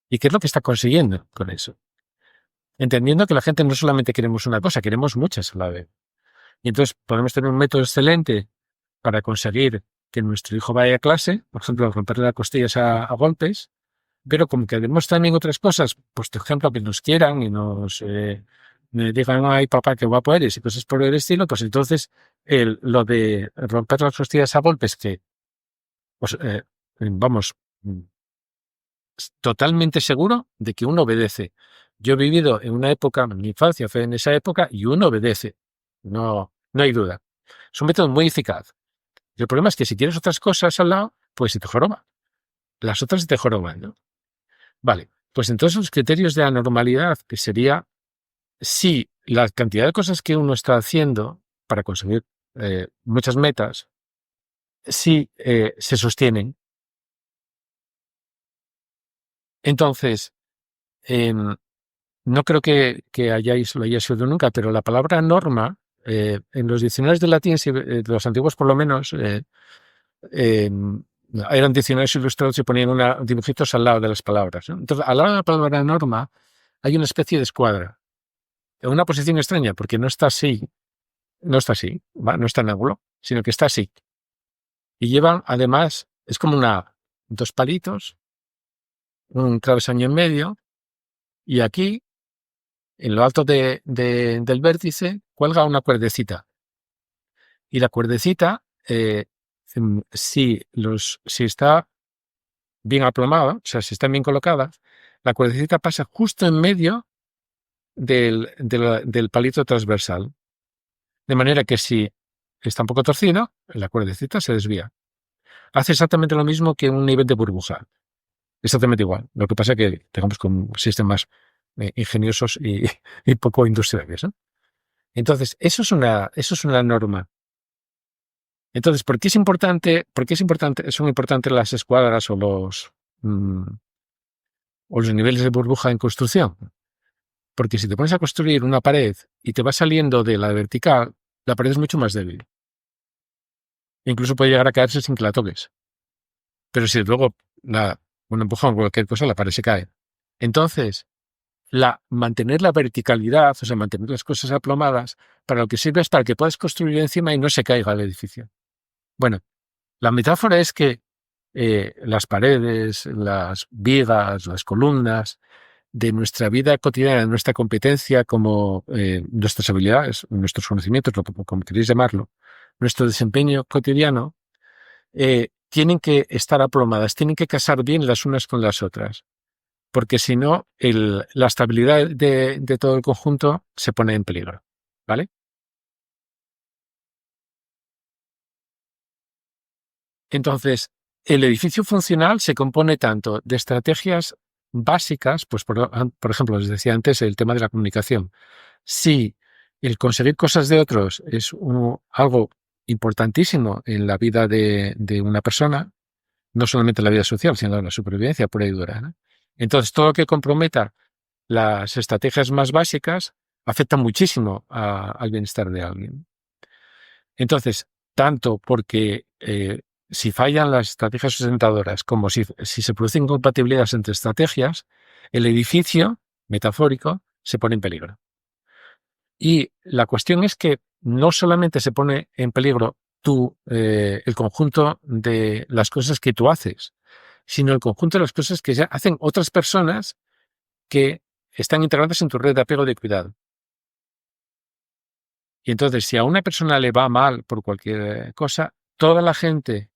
y qué es lo que está consiguiendo con eso. Entendiendo que la gente no solamente queremos una cosa, queremos muchas a la vez. Y entonces podemos tener un método excelente para conseguir que nuestro hijo vaya a clase, por ejemplo, romperle las costillas a golpes, pero como queremos también otras cosas, pues por ejemplo, que nos quieran y nos digan, ay papá, qué guapo eres y cosas por el estilo, pues entonces lo de romper las costillas a golpes, que pues, vamos, totalmente seguro de que uno obedece. Yo he vivido en una época, en mi infancia fue en esa época, y uno obedece. No hay duda. Es un método muy eficaz. Y el problema es que si tienes otras cosas al lado, pues se te joroba. Las otras se te joroban, ¿no? Vale, pues entonces los criterios de anormalidad, que sería si la cantidad de cosas que uno está haciendo para conseguir muchas metas, si se sostienen. Entonces, no creo que lo hayáis oído nunca, pero la palabra norma, en los diccionarios de latín, de los antiguos por lo menos, eran diccionarios ilustrados y ponían dibujitos al lado de las palabras, ¿no? Entonces, al lado de la palabra norma hay una especie de escuadra, en una posición extraña, porque no está así, ¿va? No está en ángulo, sino que está así. Y llevan, además, es como dos palitos, un travesaño en medio, y aquí, en lo alto del vértice, cuelga una cuerdecita. Y la cuerdecita, si está bien aplomada, o sea, si están bien colocadas, la cuerdecita pasa justo en medio del palito transversal. De manera que si está un poco torcido, la cuerdecita se desvía. Hace exactamente lo mismo que un nivel de burbuja. Exactamente igual. Lo que pasa es que tengamos con sistemas ingeniosos y poco industriales, ¿no? Entonces, eso es una norma. Entonces, son importantes las escuadras o los niveles de burbuja en construcción? Porque si te pones a construir una pared y te vas saliendo de la vertical, la pared es mucho más débil. Incluso puede llegar a caerse sin que la toques. Pero si luego un empujón o cualquier cosa, la pared se cae. Entonces, mantener la verticalidad, o sea, mantener las cosas aplomadas, para lo que sirve es para que puedas construir encima y no se caiga el edificio. Bueno, la metáfora es que las paredes, las vigas, las columnas de nuestra vida cotidiana, de nuestra competencia, como nuestras habilidades, nuestros conocimientos, como queréis llamarlo, nuestro desempeño cotidiano, tienen que estar aplomadas, tienen que casar bien las unas con las otras, porque si no, la estabilidad de todo el conjunto se pone en peligro, ¿vale? Entonces, el edificio funcional se compone tanto de estrategias básicas, pues por ejemplo, les decía antes, el tema de la comunicación. Si el conseguir cosas de otros es algo importantísimo en la vida de una persona, no solamente en la vida social, sino en la supervivencia pura y dura, ¿no? Entonces, todo lo que comprometa las estrategias más básicas afecta muchísimo al bienestar de alguien. Entonces, tanto porque si fallan las estrategias sustentadoras como si se producen incompatibilidades entre estrategias, el edificio, metafórico, se pone en peligro. Y la cuestión es que no solamente se pone en peligro el conjunto de las cosas que tú haces, sino el conjunto de las cosas que ya hacen otras personas que están integradas en tu red de apego de cuidado. Y entonces, si a una persona le va mal por cualquier cosa, toda la gente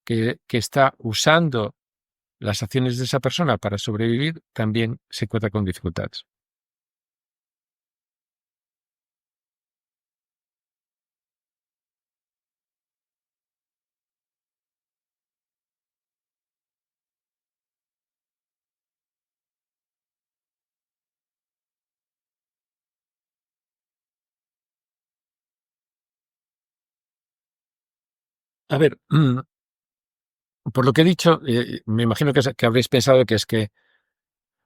que está usando las acciones de esa persona para sobrevivir también se encuentra con dificultades. A ver, por lo que he dicho, me imagino que habréis pensado que es que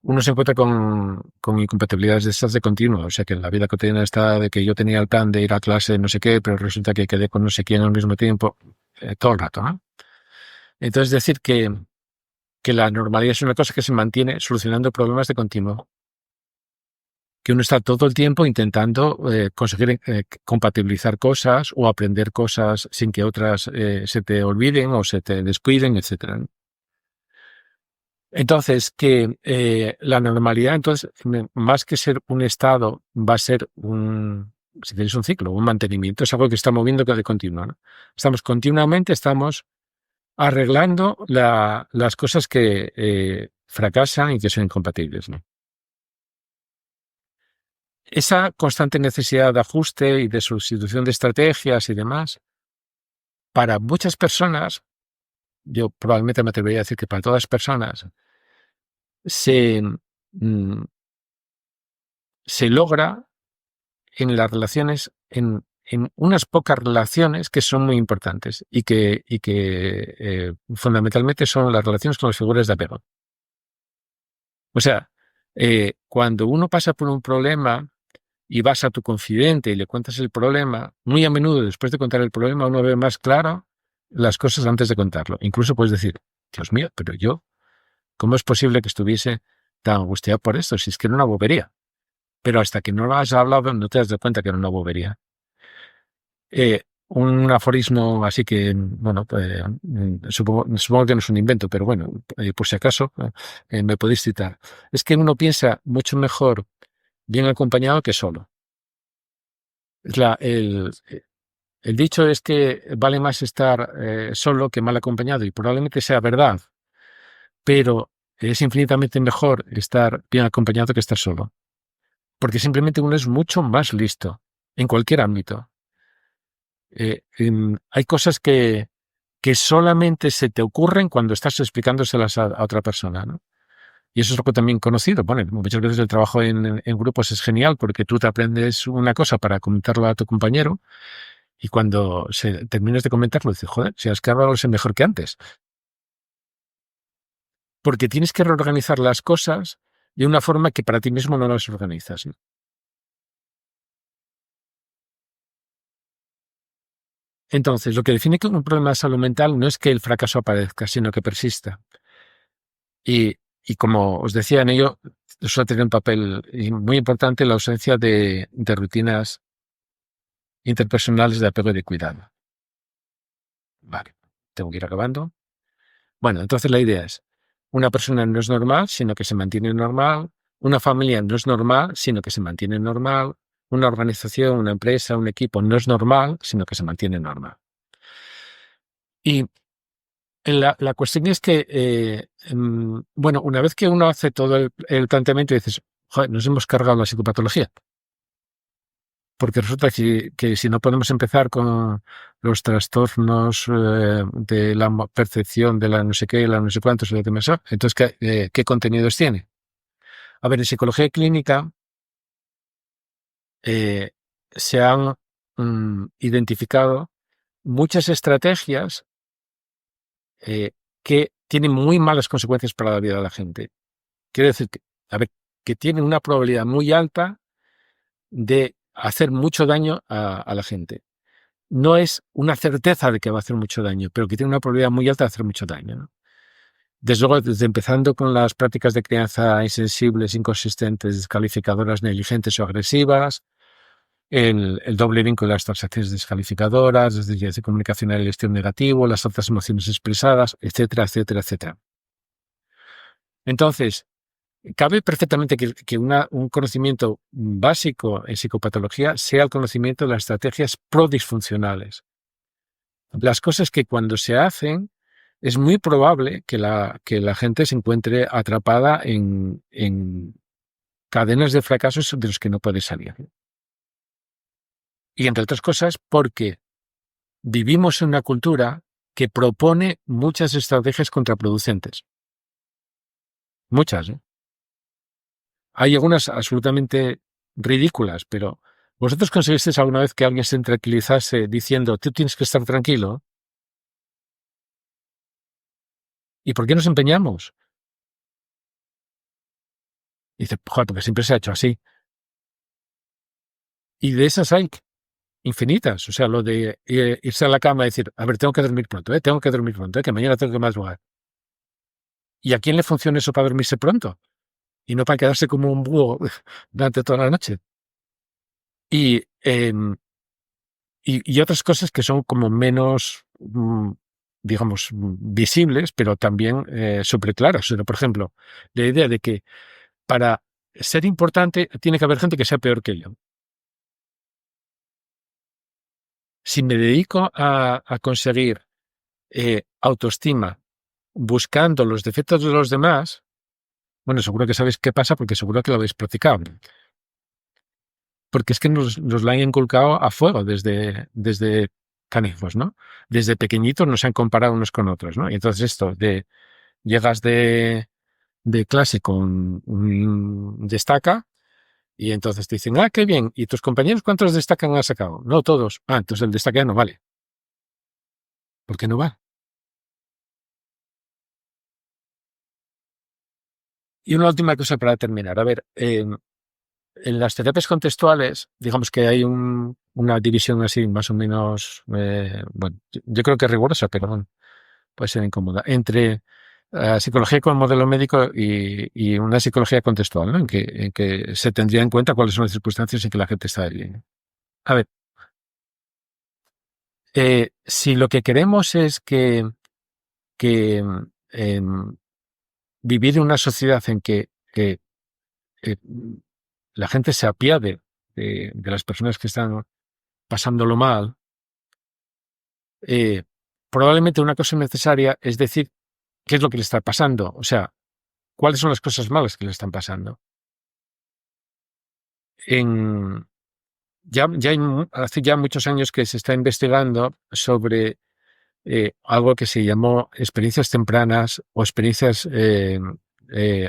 uno se encuentra con incompatibilidades de estas de continuo. O sea, que en la vida cotidiana está de que yo tenía el plan de ir a clase, no sé qué, pero resulta que quedé con no sé quién al mismo tiempo, todo el rato, ¿no? Entonces, decir que la normalidad es una cosa que se mantiene solucionando problemas de continuo. Que uno está todo el tiempo intentando conseguir compatibilizar cosas o aprender cosas sin que otras se te olviden o se te descuiden, etcétera. Entonces, que la normalidad, entonces, más que ser un estado, va a ser si tenéis un ciclo, un mantenimiento, es algo que está moviendo de continuo, ¿no? Estamos arreglando las cosas que fracasan y que son incompatibles, ¿no? Esa constante necesidad de ajuste y de sustitución de estrategias y demás, para muchas personas, yo probablemente me atrevería a decir que para todas las personas, mm, se logra en las relaciones, en unas pocas relaciones que son muy importantes y que fundamentalmente son las relaciones con las figuras de apego. O sea, cuando uno pasa por un problema y vas a tu confidente y le cuentas el problema, muy a menudo después de contar el problema uno ve más claro las cosas antes de contarlo. Incluso puedes decir, Dios mío, pero yo, ¿cómo es posible que estuviese tan angustiado por esto? Si es que era una bobería. Pero hasta que no lo has hablado no te das cuenta que era una bobería. Un aforismo así que, bueno, supongo que no es un invento, pero bueno, por si acaso me podéis citar. Es que uno piensa mucho mejor bien acompañado que solo. El dicho es que vale más estar solo que mal acompañado y probablemente sea verdad, pero es infinitamente mejor estar bien acompañado que estar solo, porque simplemente uno es mucho más listo en cualquier ámbito. hay cosas que solamente se te ocurren cuando estás explicándoselas a otra persona, ¿no? Y eso es algo también conocido. Bueno, muchas veces el trabajo en grupos es genial porque tú te aprendes una cosa para comentarlo a tu compañero y cuando terminas de comentarlo dices, joder, si has que ahora lo sé mejor que antes. Porque tienes que reorganizar las cosas de una forma que para ti mismo no las organizas, ¿no? Entonces, lo que define que un problema de salud mental no es que el fracaso aparezca, sino que persista. Y, como os decía, en ello suele tener un papel muy importante la ausencia de rutinas interpersonales de apego y de cuidado. Vale, tengo que ir acabando. Bueno, entonces la idea es, una persona no es normal, sino que se mantiene normal. Una familia no es normal, sino que se mantiene normal. Una organización, una empresa, un equipo no es normal, sino que se mantiene normal. Y la cuestión es que, bueno, una vez que uno hace todo el planteamiento y dices, joder, nos hemos cargado la psicopatología. Porque resulta que si no podemos empezar con los trastornos de la percepción de la no sé qué, la no sé cuántos, y lo demás, entonces, ¿qué contenidos tiene? A ver, en psicología clínica se han identificado muchas estrategias que tienen muy malas consecuencias para la vida de la gente. Quiero decir que, a ver, que tienen una probabilidad muy alta de hacer mucho daño a la gente. No es una certeza de que va a hacer mucho daño, pero que tiene una probabilidad muy alta de hacer mucho daño, ¿no? Desde luego, desde empezando con las prácticas de crianza insensibles, inconsistentes, descalificadoras, negligentes o agresivas, el doble vínculo de las transacciones descalificadoras, desde de comunicación y gestión negativo, las altas emociones expresadas, etcétera, etcétera, etcétera. Entonces, cabe perfectamente que un conocimiento básico en psicopatología sea el conocimiento de las estrategias prodisfuncionales. Las cosas que cuando se hacen es muy probable que la gente se encuentre atrapada en cadenas de fracasos de los que no puede salir. Y entre otras cosas porque vivimos en una cultura que propone muchas estrategias contraproducentes. Muchas, ¿eh? Hay algunas absolutamente ridículas, pero ¿vosotros conseguisteis alguna vez que alguien se tranquilizase diciendo tú tienes que estar tranquilo? ¿Y por qué nos empeñamos? Y dice, joder, porque siempre se ha hecho así. Y de esas hay infinitas. O sea, lo de irse a la cama y decir, a ver, tengo que dormir pronto, tengo que dormir pronto, que mañana tengo que madrugar. ¿Y a quién le funciona eso para dormirse pronto? Y no para quedarse como un búho durante toda la noche. Y otras cosas que son como menos, digamos, visibles, pero también súper claras. Por ejemplo, la idea de que para ser importante tiene que haber gente que sea peor que yo. Si me dedico a conseguir autoestima buscando los defectos de los demás, bueno, seguro que sabéis qué pasa porque seguro que lo habéis platicado. Porque es que nos la han inculcado a fuego desde canijos, ¿no? Desde pequeñitos nos han comparado unos con otros, ¿no? Y entonces esto de llegas de clase con un destaca y entonces te dicen, qué bien, ¿y tus compañeros cuántos destacan han sacado? No, todos. Entonces el destaca ya no vale. ¿Por qué no va? Y una última cosa para terminar. A ver, en las terapias contextuales, digamos que hay una división así más o menos, bueno, yo creo que rigurosa, pero bueno, puede ser incómoda, entre psicología con modelo médico y una psicología contextual, ¿no? En que se tendría en cuenta cuáles son las circunstancias en que la gente está viviendo. A ver, si lo que queremos es que vivir en una sociedad en que eh, la gente se apiade de las personas que están pasándolo mal, probablemente una cosa necesaria es decir qué es lo que le está pasando, o sea, cuáles son las cosas malas que le están pasando. En hace ya muchos años que se está investigando sobre algo que se llamó experiencias tempranas o experiencias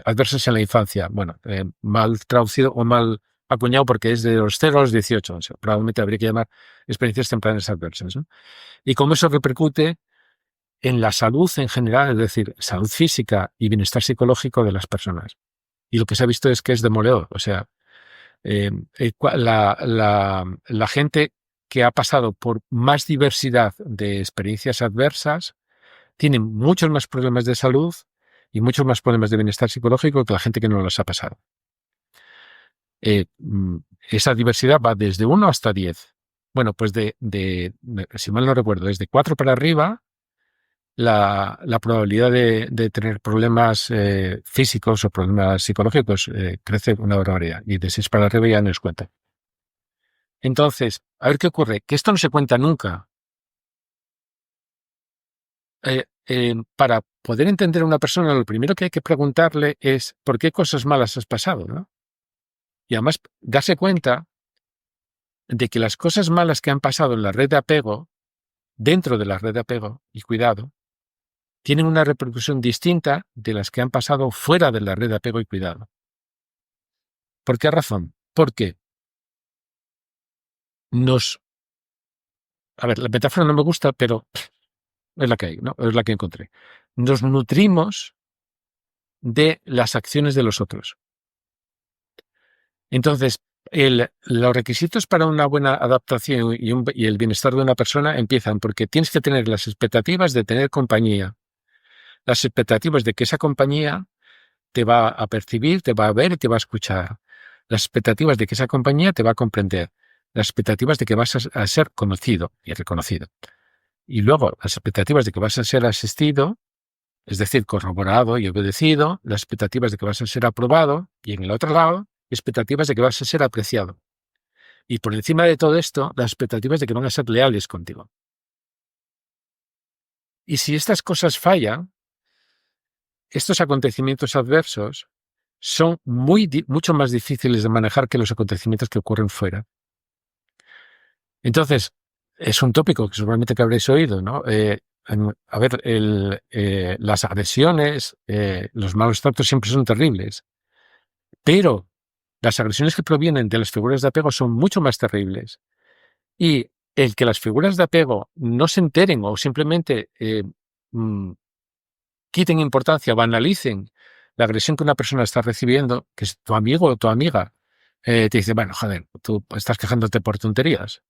adversas en la infancia. Bueno, mal traducido o mal acuñado porque es de los 0 a los 18. O sea, probablemente habría que llamar experiencias tempranas adversas, ¿no? Y cómo eso repercute en la salud en general, es decir, salud física y bienestar psicológico de las personas. Y lo que se ha visto es que es demoledor. O sea, la gente que ha pasado por más diversidad de experiencias adversas tiene muchos más problemas de salud y muchos más problemas de bienestar psicológico que la gente que no los ha pasado. Esa diversidad va desde 1 hasta 10. Bueno, pues si mal no recuerdo, desde 4 para arriba, la probabilidad de tener problemas físicos o problemas psicológicos crece una barbaridad. Y de 6 para arriba ya no es cuenta. Entonces, a ver qué ocurre. Que esto no se cuenta nunca. Para poder entender a una persona, lo primero que hay que preguntarle es ¿por qué cosas malas has pasado? ¿No? Y además, darse cuenta de que las cosas malas que han pasado en la red de apego, dentro de la red de apego, y cuidado, tienen una repercusión distinta de las que han pasado fuera de la red de apego y cuidado. ¿Por qué razón? Porque a ver, la metáfora no me gusta, pero es la que hay, ¿no? Es la que encontré. Nos nutrimos de las acciones de los otros. Entonces, los requisitos para una buena adaptación y el bienestar de una persona empiezan porque tienes que tener las expectativas de tener compañía, las expectativas de que esa compañía te va a percibir, te va a ver y te va a escuchar, las expectativas de que esa compañía te va a comprender, las expectativas de que vas a ser conocido y reconocido. Y luego, las expectativas de que vas a ser asistido, es decir, corroborado y obedecido, las expectativas de que vas a ser aprobado y en el otro lado, expectativas de que vas a ser apreciado. Y por encima de todo esto, las expectativas de que van a ser leales contigo. Y si estas cosas fallan, estos acontecimientos adversos son mucho más difíciles de manejar que los acontecimientos que ocurren fuera. Entonces, es un tópico que seguramente que habréis oído, ¿no? A ver, las agresiones, los malos tratos siempre son terribles, pero las agresiones que provienen de las figuras de apego son mucho más terribles. Y el que las figuras de apego no se enteren o simplemente quiten importancia, banalicen la agresión que una persona está recibiendo, que es tu amigo o tu amiga, te dice, bueno, joder, tú estás quejándote por tonterías.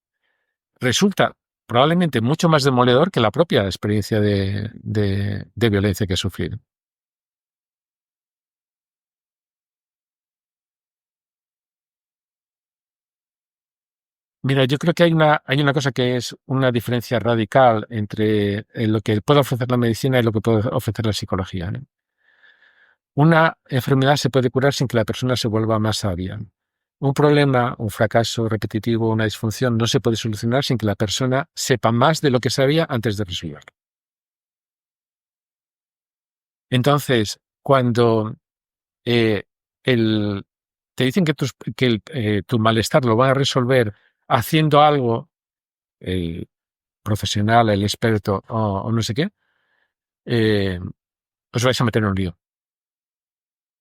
Resulta probablemente mucho más demoledor que la propia experiencia de violencia que he sufrido. Mira, yo creo que hay una cosa que es una diferencia radical entre lo que puede ofrecer la medicina y lo que puede ofrecer la psicología, ¿no? Una enfermedad se puede curar sin que la persona se vuelva más sabia. Un problema, un fracaso repetitivo, una disfunción no se puede solucionar sin que la persona sepa más de lo que sabía antes de resolverlo. Entonces, cuando eh, te dicen que tu malestar lo van a resolver haciendo algo, el profesional, el experto o no sé qué, eh, os vais a meter en un lío.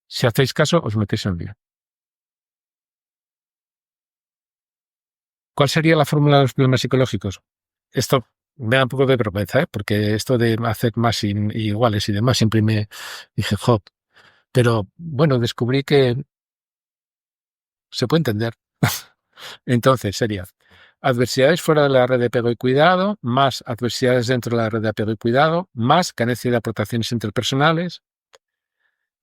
Si hacéis caso, os metéis en un lío. ¿Cuál sería la fórmula de los problemas psicológicos? Esto me da un poco de vergüenza, porque esto de hacer más iguales y demás siempre me dije, joder. Pero bueno, descubrí que se puede entender. Entonces sería adversidades fuera de la red de apego y cuidado, más adversidades dentro de la red de apego y cuidado, más carencia de aportaciones interpersonales,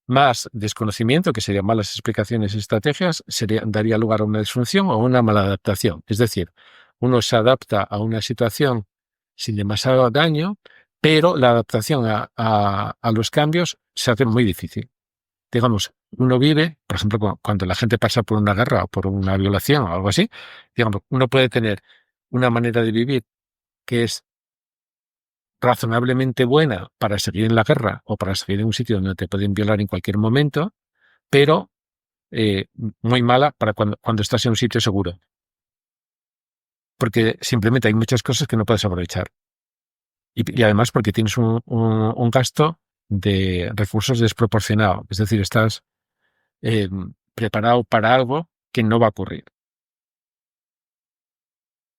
más desconocimiento, que serían malas explicaciones y estrategias, daría lugar a una disfunción o una mala adaptación. Es decir, uno se adapta a una situación sin demasiado daño, pero la adaptación a los cambios se hace muy difícil. Digamos, uno vive, por ejemplo, cuando la gente pasa por una guerra o por una violación o algo así, digamos, uno puede tener una manera de vivir que es razonablemente buena para seguir en la guerra o para seguir en un sitio donde te pueden violar en cualquier momento, pero muy mala para cuando estás en un sitio seguro. porque simplemente hay muchas cosas que no puedes aprovechar. Y además porque tienes un gasto de recursos desproporcionado. Es decir, estás preparado para algo que no va a ocurrir.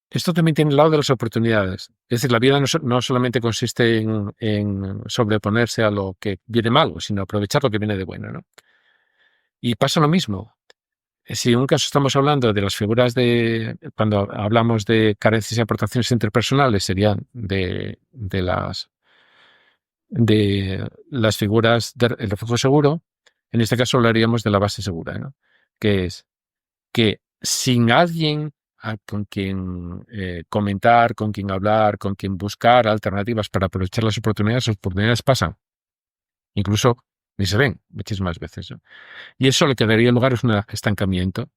Esto también tiene el lado de las oportunidades. Es decir, la vida no solamente consiste en sobreponerse a lo que viene malo, sino aprovechar lo que viene de bueno, ¿no? Y pasa lo mismo. Si en un caso estamos hablando de las figuras cuando hablamos de carencias y aportaciones interpersonales, serían de las figuras del refugio seguro. En este caso hablaríamos de la base segura, ¿no? Que es que sin alguien con quien comentar, con quien hablar, con quien buscar alternativas para aprovechar las oportunidades pasan. Incluso ni se ven muchísimas veces, ¿no? Y eso lo que daría lugar es un estancamiento.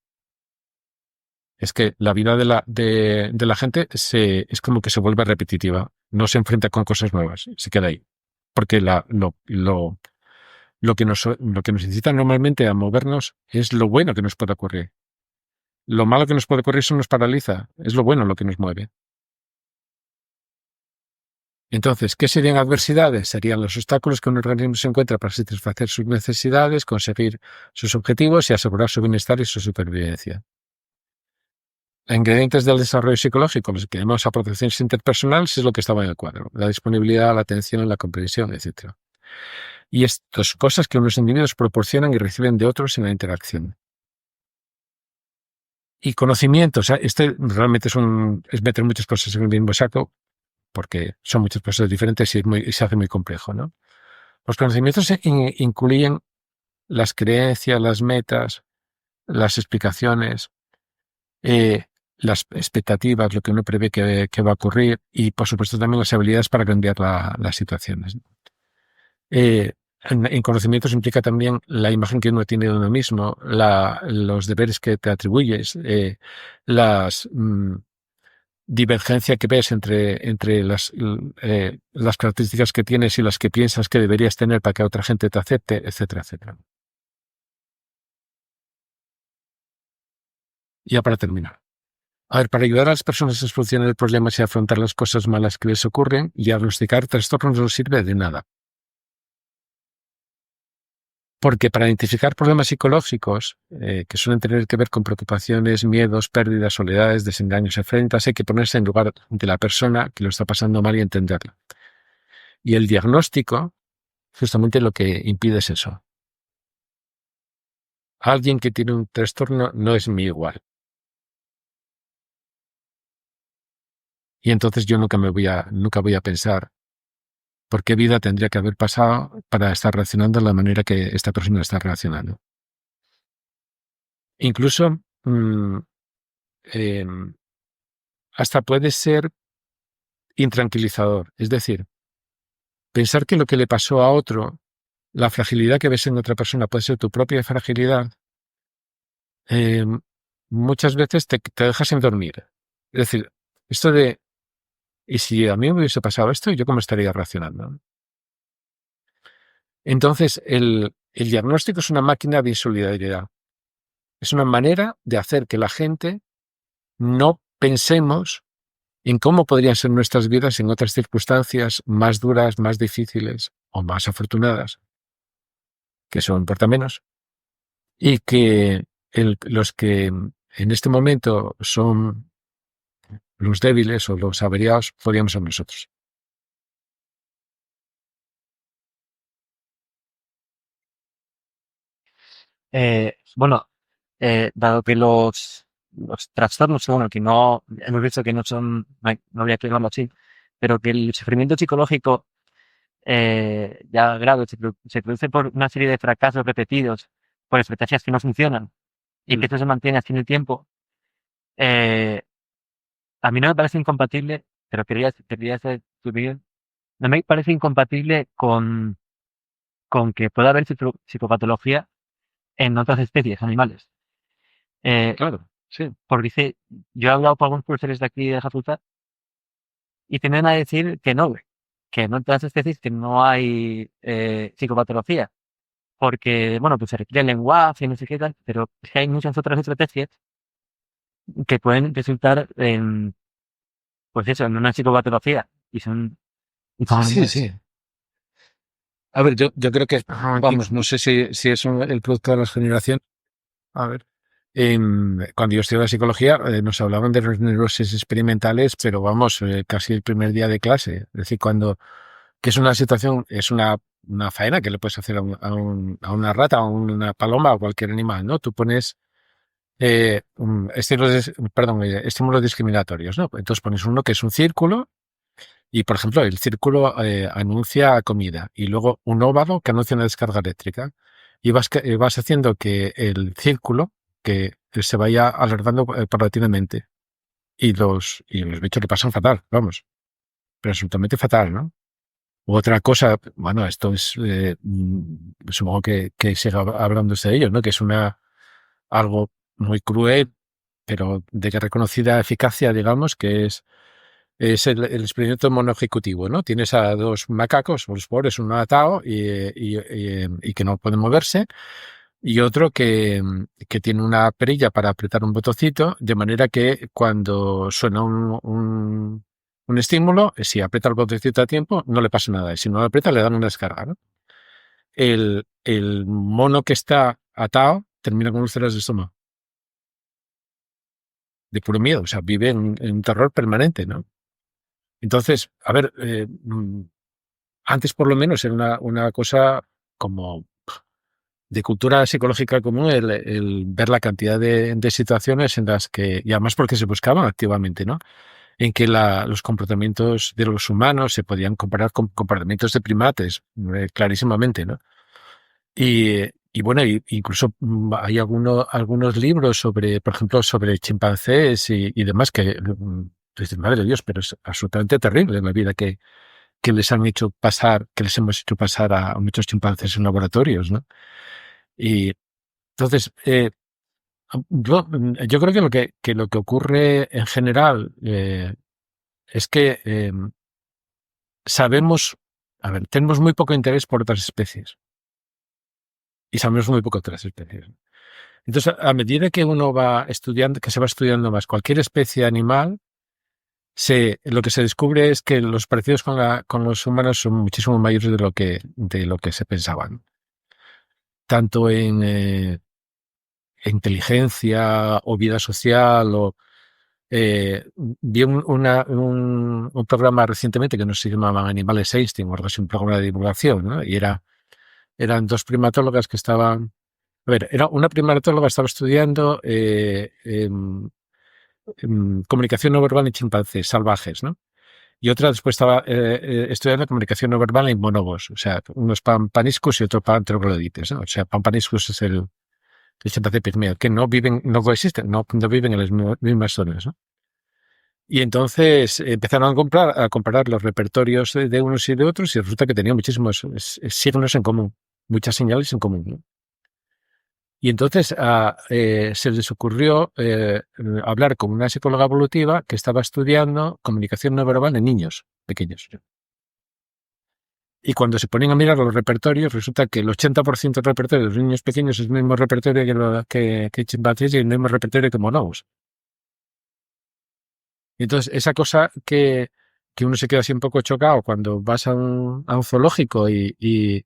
Es que la vida de la gente es como que se vuelve repetitiva, no se enfrenta con cosas nuevas, se queda ahí. Porque lo que nos incita normalmente a movernos es lo bueno que nos puede ocurrir. Lo malo que nos puede ocurrir eso nos paraliza, es lo bueno lo que nos mueve. Entonces, ¿qué serían adversidades? Serían los obstáculos que un organismo se encuentra para satisfacer sus necesidades, conseguir sus objetivos y asegurar su bienestar y su supervivencia. Ingredientes del desarrollo psicológico, los que llamamos aportaciones interpersonales, es lo que estaba en el cuadro. La disponibilidad, la atención, la comprensión, etc. Y estas cosas que unos individuos proporcionan y reciben de otros en la interacción. Y conocimiento, o sea, este realmente es meter muchas cosas en el mismo saco, porque son muchas cosas diferentes y se hace muy complejo, ¿no? Los conocimientos incluyen las creencias, las metas, las explicaciones, las expectativas, lo que uno prevé que va a ocurrir y, por supuesto, también las habilidades para cambiar las situaciones. En conocimientos implica también la imagen que uno tiene de uno mismo, los deberes que te atribuyes, las divergencia que ves entre las características que tienes y las que piensas que deberías tener para que otra gente te acepte, etcétera, etcétera. Ya para terminar. A ver, para ayudar a las personas a solucionar problemas y afrontar las cosas malas que les ocurren, diagnosticar trastornos no sirve de nada. Porque para identificar problemas psicológicos que suelen tener que ver con preocupaciones, miedos, pérdidas, soledades, desengaños, afrentas, hay que ponerse en lugar de la persona que lo está pasando mal y entenderla. Y el diagnóstico, justamente lo que impide es eso. Alguien que tiene un trastorno no es mi igual. Y entonces yo nunca voy a pensar por qué vida tendría que haber pasado para estar reaccionando de la manera que esta persona está reaccionando. Incluso hasta puede ser intranquilizador. Es decir, pensar que lo que le pasó a otro, la fragilidad que ves en otra persona puede ser tu propia fragilidad, muchas veces te deja sin dormir. Es decir, esto de, ¿y si a mí me hubiese pasado esto, yo cómo estaría reaccionando? Entonces, el diagnóstico es una máquina de solidaridad. Es una manera de hacer que la gente no pensemos en cómo podrían ser nuestras vidas en otras circunstancias más duras, más difíciles o más afortunadas, que eso importa menos, y que los que en este momento son los débiles o los averiados podríamos ser nosotros. Bueno, dado que los trastornos, bueno, que no hemos visto que no son, no habría que llamarlo así, pero que el sufrimiento psicológico ya grave se produce por una serie de fracasos repetidos, por estrategias que no funcionan y que esto se mantiene así en el tiempo, eh, a mí no me parece incompatible, pero quería hacer tu opinión, no me parece incompatible con que pueda haber psicopatología en otras especies animales. Claro, sí. Porque yo he hablado con algunos profesores de aquí de la facultad y tienden a decir que no, que no en todas las especies que no hay psicopatología, porque, bueno, pues se requiere lenguaje y no sé qué tal, pero es que hay muchas otras estrategias que pueden resultar pues eso, en una psicopatología y son Sí, sí. A ver, yo creo que, vamos, no sé si es el producto de las generaciones. A ver, cuando yo estudiaba psicología, nos hablaban de las neurosis experimentales, pero vamos, casi el primer día de clase. Es decir, que es una situación, es una faena que le puedes hacer a una rata, a una paloma, o cualquier animal, ¿no? Tú pones estímulos discriminatorios, ¿no? Entonces pones uno que es un círculo y, por ejemplo, el círculo anuncia comida y luego un óvalo que anuncia una descarga eléctrica y vas haciendo que el círculo que se vaya alargando paulatinamente y los bichos le pasan fatal, vamos, pero absolutamente fatal, ¿no? U otra cosa, bueno, esto es, supongo que siga hablando de ello, ¿no? Que es algo muy cruel, pero de que reconocida eficacia, digamos, que es el experimento monoejecutivo, ¿no? Tienes a dos macacos, los pobres, uno atado y que no pueden moverse, y otro que tiene una perilla para apretar un botoncito, de manera que cuando suena un estímulo, si aprieta el botoncito a tiempo, no le pasa nada, y si no lo aprieta, le dan una descarga, ¿no? El mono que está atado termina con úlceras de estómago, de puro miedo, o sea, vive en un terror permanente, ¿no? Entonces, a ver, antes por lo menos era una cosa como de cultura psicológica común el ver la cantidad de situaciones en las que, y además porque se buscaban activamente, ¿no? En que los comportamientos de los humanos se podían comparar con comportamientos de primates, clarísimamente, ¿no? Y bueno, incluso hay algunos libros sobre, por ejemplo, sobre chimpancés y demás que dices, madre de Dios, pero es absolutamente terrible la vida que les han hecho pasar, que les hemos hecho pasar a muchos chimpancés en laboratorios, ¿no? Y entonces, yo creo que lo que ocurre en general es que sabemos, a ver, tenemos muy poco interés por otras especies y sabemos muy poco de otras especies. Entonces, a medida que uno va estudiando, que se va estudiando más cualquier especie animal, lo que se descubre es que los parecidos con los humanos son muchísimo mayores de lo que se pensaban. Tanto en inteligencia o vida social vi un programa recientemente que no se llamaba Animales Einstein o algo así, un programa de divulgación, ¿no? Y eran dos primatólogas que estaban. A ver, era una primatóloga que estaba estudiando comunicación no verbal en chimpancés salvajes, ¿no? Y otra después estaba estudiando comunicación no verbal en bonobos, o sea, unos paniscus y otros troglodites, ¿no? O sea, paniscus es el chimpancé pigmeo, que no coexisten, no viven en las mismas zonas, ¿no? Y entonces empezaron a comparar los repertorios de unos y de otros y resulta que tenían muchísimos signos en común, muchas señales en común, ¿no? Y entonces se les ocurrió hablar con una psicóloga evolutiva que estaba estudiando comunicación no verbal en niños pequeños. Y cuando se ponen a mirar los repertorios, resulta que el 80% del repertorio de los niños pequeños es el mismo repertorio que chimpancés y el mismo repertorio que bonobos. Y entonces, esa cosa que uno se queda así un poco chocado cuando vas a un zoológico y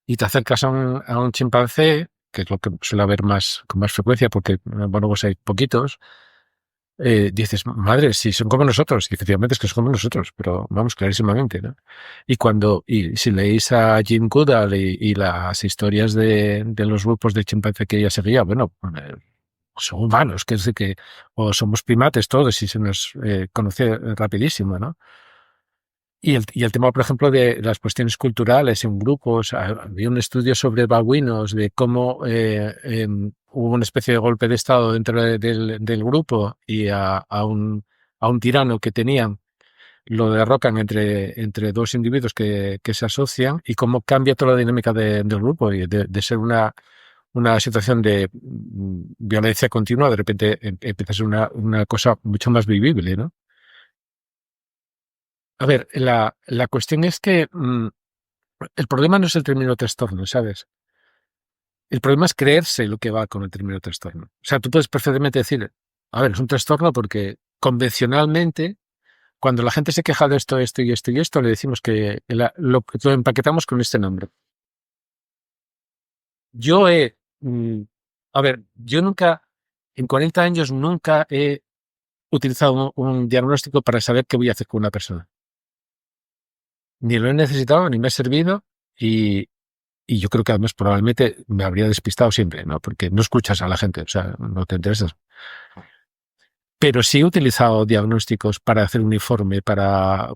te acercas a un chimpancé, que es lo que suele haber con más frecuencia, porque bonobos hay poquitos, dices, madre, si son como nosotros, y efectivamente es que son como nosotros, pero vamos, clarísimamente, ¿no? Y si leéis a Jim Goodall y las historias de los grupos de chimpancé que ella seguía, bueno, son humanos, que es de que, o somos primates todos y se nos conoce rapidísimo, ¿no? Y el tema, por ejemplo, de las cuestiones culturales en grupos, había un estudio sobre babuinos, de cómo hubo una especie de golpe de estado dentro del grupo y a un tirano que tenían, lo derrocan entre dos individuos que se asocian y cómo cambia toda la dinámica del grupo y de ser una situación de violencia continua, de repente empieza a ser una cosa mucho más vivible, ¿no? A ver, la cuestión es que el problema no es el término trastorno, ¿sabes? El problema es creerse lo que va con el término trastorno. O sea, tú puedes perfectamente decir, a ver, es un trastorno porque convencionalmente cuando la gente se queja de esto, esto y esto y esto, le decimos que lo empaquetamos con este nombre. Yo a ver, yo nunca, en 40 años, nunca he utilizado un diagnóstico para saber qué voy a hacer con una persona. Ni lo he necesitado, ni me ha servido, y yo creo que además probablemente me habría despistado siempre, ¿no? Porque no escuchas a la gente, o sea, no te interesas. Pero sí he utilizado diagnósticos para hacer un informe para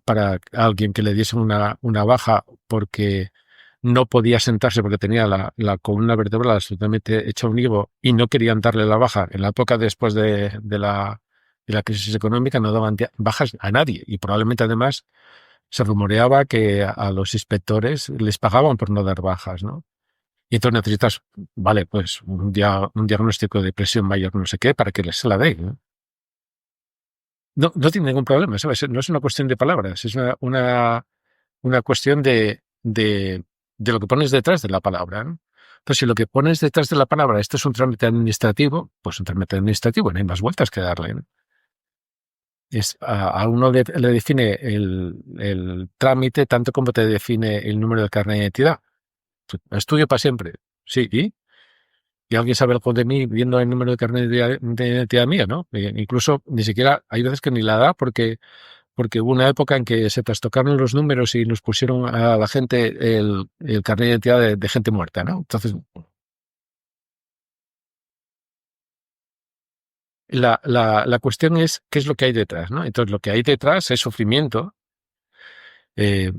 alguien que le diese una baja porque no podía sentarse porque tenía la columna vertebral absolutamente hecha un higo y no querían darle la baja. En la época después de la crisis económica no daban bajas a nadie y probablemente además se rumoreaba que a los inspectores les pagaban por no dar bajas, ¿no? Y entonces necesitas, vale, pues un diagnóstico de depresión mayor no sé qué para que se la den, ¿no? No tiene ningún problema, ¿sabes? No es una cuestión de palabras, es una cuestión de lo que pones detrás de la palabra, ¿no? Entonces, si lo que pones detrás de la palabra, esto es un trámite administrativo, pues un trámite administrativo, no hay más vueltas que darle, ¿no? A uno le define el trámite tanto como te define el número de carnet de identidad. Estudio para siempre. Sí, ¿y alguien sabe algo de mí viendo el número de carnet de identidad mía, ¿no? Incluso ni siquiera, hay veces que ni la da porque hubo una época en que se trastocaron los números y nos pusieron a la gente el carnet de identidad de gente muerta, ¿no? Entonces, la cuestión es qué es lo que hay detrás, ¿no? Entonces, lo que hay detrás es sufrimiento, eh,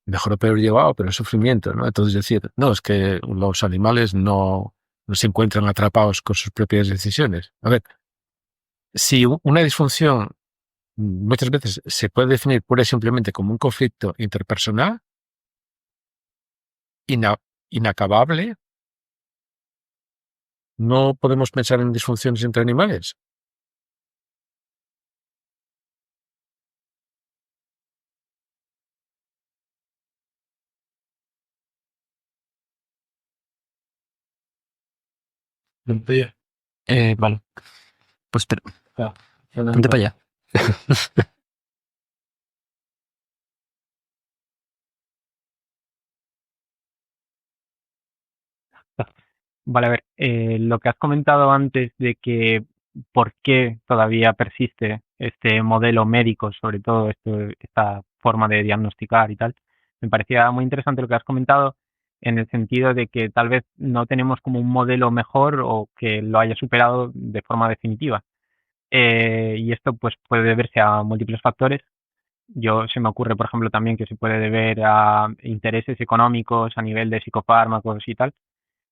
mejor o peor llevado, pero es sufrimiento, ¿no? Entonces, decir, no, es que los animales no se encuentran atrapados con sus propias decisiones. A ver, si una disfunción muchas veces se puede definir pura y simplemente como un conflicto interpersonal inacabable, no podemos pensar en disfunciones entre animales. Vale. Pues espera, ponte para allá. Vale, a ver, lo que has comentado antes de que por qué todavía persiste este modelo médico, sobre todo esta forma de diagnosticar y tal, me parecía muy interesante lo que has comentado en el sentido de que tal vez no tenemos como un modelo mejor o que lo haya superado de forma definitiva. Y esto pues puede deberse a múltiples factores. Se me ocurre, por ejemplo, también que se puede deber a intereses económicos a nivel de psicofármacos y tal.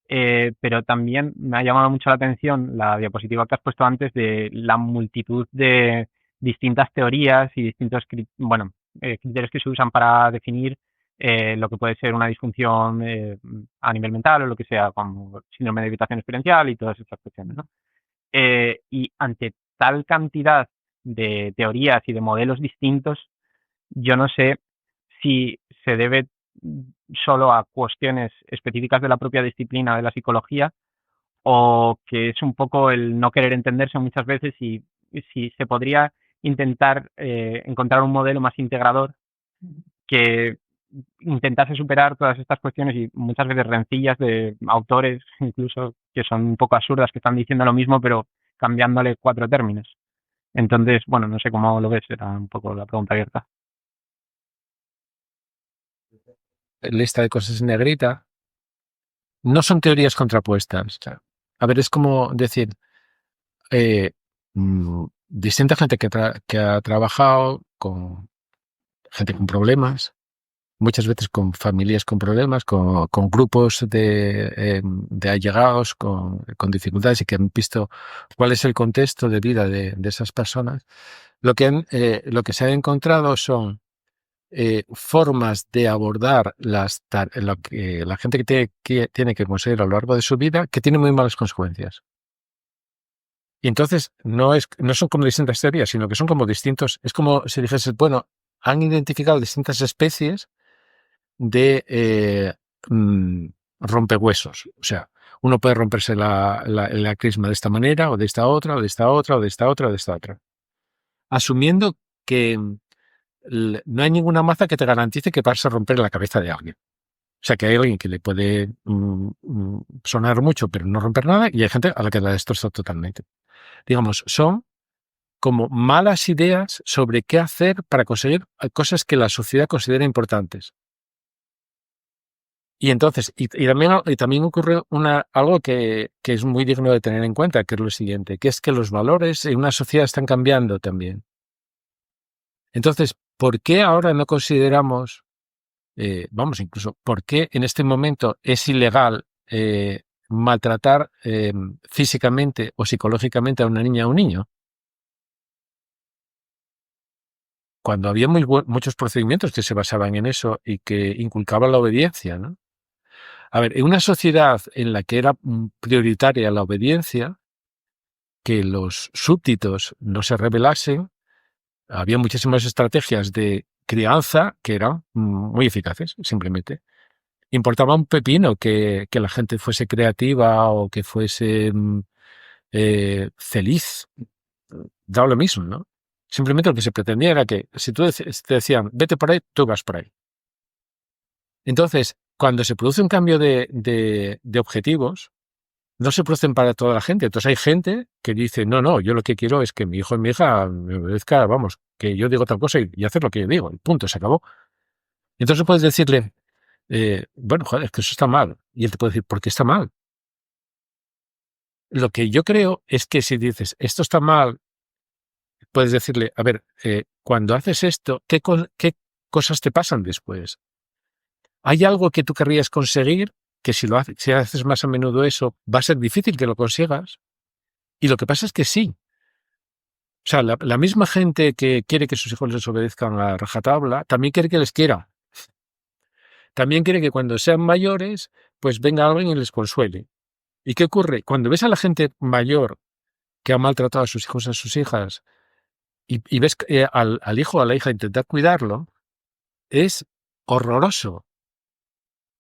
Pero también me ha llamado mucho la atención la diapositiva que has puesto antes de la multitud de distintas teorías y distintos criterios que se usan para definir lo que puede ser una disfunción a nivel mental o lo que sea, como síndrome de evitación experiencial y todas estas cuestiones, ¿no? Y ante tal cantidad de teorías y de modelos distintos, yo no sé si se debe solo a cuestiones específicas de la propia disciplina de la psicología o que es un poco el no querer entenderse muchas veces y si se podría intentar encontrar un modelo más integrador que intentase superar todas estas cuestiones y muchas veces rencillas de autores incluso que son un poco absurdas, que están diciendo lo mismo pero cambiándole 4 términos. Entonces, bueno, no sé cómo lo ves, era un poco la pregunta abierta. Lista de cosas en negrita. No son teorías contrapuestas. A ver, es como decir, distinta gente que ha trabajado con gente con problemas, muchas veces con familias con problemas, con grupos de allegados con dificultades y que han visto cuál es el contexto de vida de esas personas. Lo que se ha encontrado son formas de abordar lo que la gente que tiene que conseguir a lo largo de su vida que tiene muy malas consecuencias. Y entonces no son como distintas teorías, sino que son como distintos. Es como si dijese, bueno, han identificado distintas especies de rompehuesos. O sea, uno puede romperse la crisma de esta manera, o de esta otra, o de esta otra, o de esta otra, o de esta otra. Asumiendo que no hay ninguna maza que te garantice que vas a romper la cabeza de alguien. O sea, que hay alguien que le puede sonar mucho, pero no romper nada, y hay gente a la que la destroza totalmente. Digamos, son como malas ideas sobre qué hacer para conseguir cosas que la sociedad considera importantes. Y entonces, y también ocurre algo que es muy digno de tener en cuenta, que es lo siguiente, que es que los valores en una sociedad están cambiando también. Entonces, ¿por qué ahora no consideramos, incluso, por qué en este momento es ilegal maltratar físicamente o psicológicamente a una niña o un niño? Cuando había muchos procedimientos que se basaban en eso y que inculcaban la obediencia, ¿no? A ver, en una sociedad en la que era prioritaria la obediencia, que los súbditos no se rebelasen, había muchísimas estrategias de crianza que eran muy eficaces, simplemente. Importaba un pepino que la gente fuese creativa o que fuese feliz. Daba lo mismo, ¿no? Simplemente lo que se pretendía era que si te decían, vete por ahí, tú vas por ahí. Entonces, cuando se produce un cambio de objetivos, no se producen para toda la gente. Entonces hay gente que dice, no, yo lo que quiero es que mi hijo y mi hija me obedezca, que yo digo tal cosa y hacer lo que yo digo. Y punto, se acabó. Entonces puedes decirle, joder, es que eso está mal. Y él te puede decir, ¿por qué está mal? Lo que yo creo es que si dices, esto está mal, puedes decirle, a ver, cuando haces esto, ¿qué cosas te pasan después? ¿Hay algo que tú querrías conseguir que si haces más a menudo eso, va a ser difícil que lo consigas? Y lo que pasa es que sí. O sea, la misma gente que quiere que sus hijos les obedezcan a rajatabla, también quiere que les quiera. También quiere que cuando sean mayores, pues venga alguien y les consuele. ¿Y qué ocurre? Cuando ves a la gente mayor que ha maltratado a sus hijos, a sus hijas, y ves al hijo o a la hija intentar cuidarlo, es horroroso.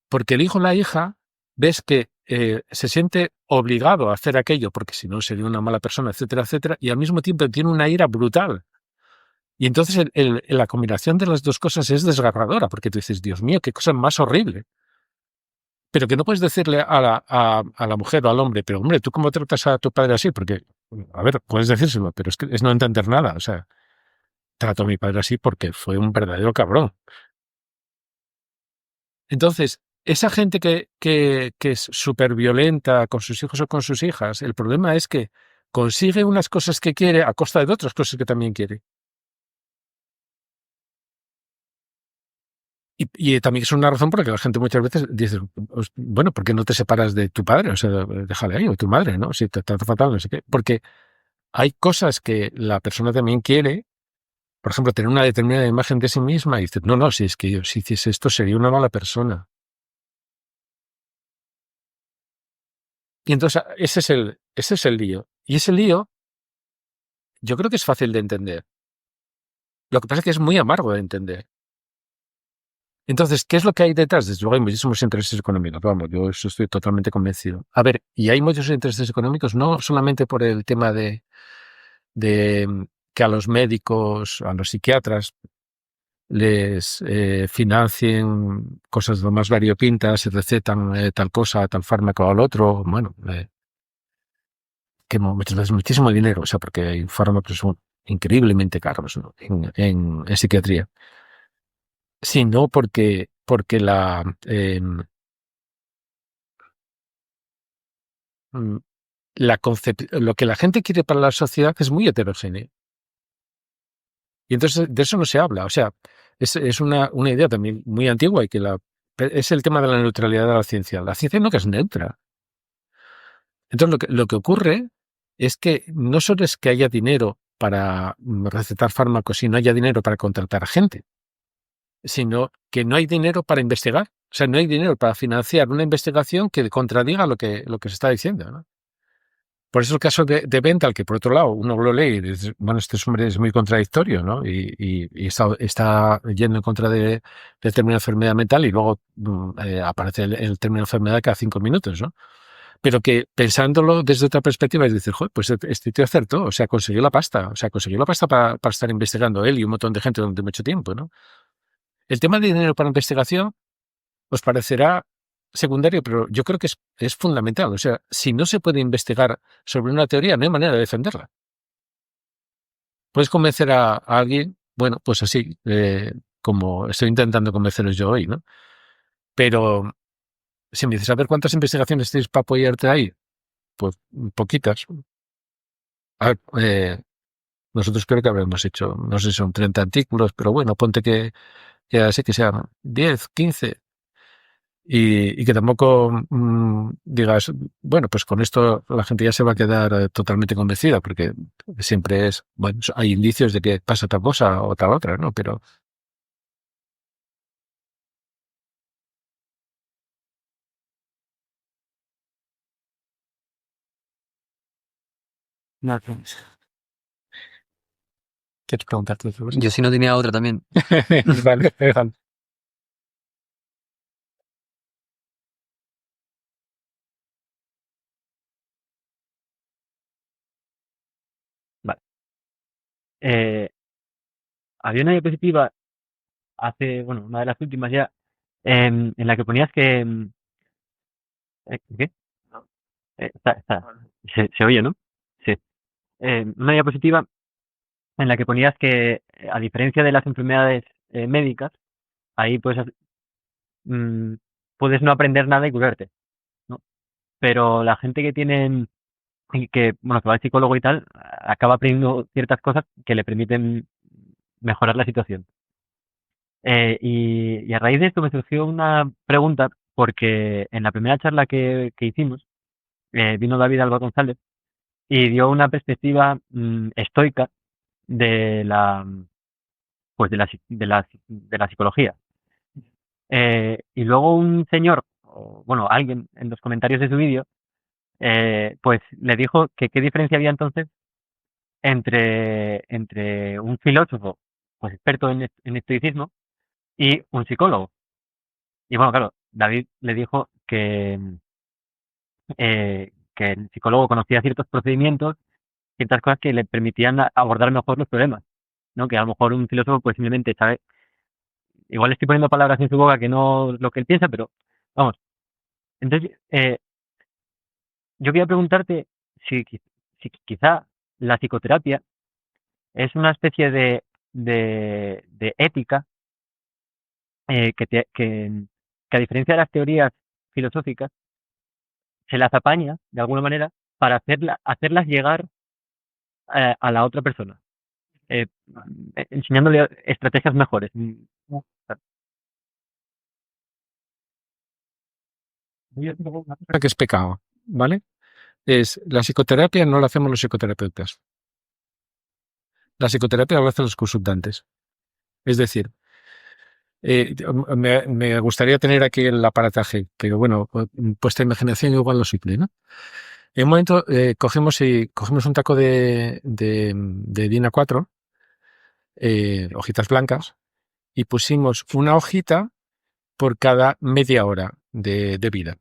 Porque el hijo o la hija ves que se siente obligado a hacer aquello, porque si no sería una mala persona, etcétera, etcétera, y al mismo tiempo tiene una ira brutal. Y entonces la combinación de las dos cosas es desgarradora, porque tú dices, Dios mío, qué cosa más horrible. Pero que no puedes decirle a la mujer o al hombre, pero hombre, ¿tú cómo tratas a tu padre así? Porque, a ver, puedes decírselo, pero es que es no entender nada. O sea, trato a mi padre así porque fue un verdadero cabrón. Entonces, esa gente que es súper violenta con sus hijos o con sus hijas, el problema es que consigue unas cosas que quiere a costa de otras cosas que también quiere. Y también es una razón por la que la gente muchas veces dice, bueno, ¿por qué no te separas de tu padre? O sea, déjale ahí, o tu madre, ¿no? Si te trata fatal, no sé qué. Porque hay cosas que la persona también quiere, por ejemplo, tener una determinada imagen de sí misma y dices, no, si es que yo si hiciese esto sería una mala persona. Y entonces ese es el lío. Y ese lío yo creo que es fácil de entender. Lo que pasa es que es muy amargo de entender. Entonces, ¿qué es lo que hay detrás? Desde luego hay muchísimos intereses económicos, vamos, yo eso estoy totalmente convencido. A ver, y hay muchos intereses económicos no solamente por el tema de que a los médicos, a los psiquiatras les financien cosas lo más variopintas y recetan tal cosa, tal fármaco al otro, bueno, que muchas veces muchísimo dinero, o sea, porque hay fármacos son increíblemente caros, ¿no? en psiquiatría. Sino porque lo que la gente quiere para la sociedad es muy heterogéneo. Y entonces de eso no se habla. O sea, es una idea también muy antigua y que es el tema de la neutralidad de la ciencia. La ciencia nunca es neutra. Entonces lo que ocurre es que no solo es que haya dinero para recetar fármacos y no haya dinero para contratar a gente, sino que no hay dinero para investigar. O sea, no hay dinero para financiar una investigación que contradiga lo que se está diciendo, ¿no? Por eso el caso de Benthal, que por otro lado uno lo lee y dice, bueno, este hombre es muy contradictorio, ¿no? Y está yendo en contra del término enfermedad mental y luego aparece el término enfermedad cada 5 minutos, ¿no? pero que pensándolo desde otra perspectiva es decir, joder, pues este tío acertó, o sea, consiguió la pasta, para estar investigando él y un montón de gente durante mucho tiempo, ¿no? El tema de dinero para investigación os parecerá secundario, pero yo creo que es fundamental. O sea, si no se puede investigar sobre una teoría, no hay manera de defenderla. Puedes convencer a alguien, bueno, pues así, como estoy intentando convenceros yo hoy, ¿no? Pero si me dices, a ver, ¿cuántas investigaciones tienes para apoyarte ahí? Pues poquitas. A ver, nosotros creo que habremos hecho, no sé si son 30 artículos, pero bueno, ponte que así que sean 10, 15. Y que tampoco digas, bueno, pues con esto la gente ya se va a quedar totalmente convencida, porque siempre es, bueno, hay indicios de que pasa tal cosa o tal otra, ¿no? Pero No, ¿quieres preguntarte otra cosa? Yo sí no tenía otra también. Vale, vale. eh, había una diapositiva hace, bueno, una de las últimas ya, en la que ponías que... ¿qué? Se oye, ¿no? Sí. Una diapositiva en la que ponías que, a diferencia de las enfermedades médicas, ahí mm, puedes no aprender nada y curarte, ¿no? Pero la gente que tiene, bueno, que va al psicólogo y tal, acaba aprendiendo ciertas cosas que le permiten mejorar la situación. Y a raíz de esto me surgió una pregunta, porque en la primera charla que hicimos, vino David Alba González y dio una perspectiva estoica de la, pues de la psicología. Y luego un señor, o bueno, alguien en los comentarios de su vídeo, pues le dijo que qué diferencia había entonces entre un filósofo, pues experto en estoicismo, y un psicólogo. Y bueno, claro, David le dijo que el psicólogo conocía ciertos procedimientos, ciertas cosas que le permitían abordar mejor los problemas, ¿no? Que a lo mejor un filósofo pues simplemente sabe, igual estoy poniendo palabras en su boca que no lo que él piensa, pero vamos. Entonces, yo quería preguntarte si quizá la psicoterapia es una especie de ética que a diferencia de las teorías filosóficas, se las apaña de alguna manera para hacerlas llegar a la otra persona, eh, enseñándole estrategias mejores. Que es pecado, ¿vale? Es la psicoterapia no la hacemos los psicoterapeutas. La psicoterapia la hacen los consultantes. Es decir, me gustaría tener aquí el aparataje, pero bueno, vuestra imaginación igual lo suple, ¿no? En un momento cogemos un taco de DIN A4, hojitas blancas, y pusimos una hojita por cada media hora de vida.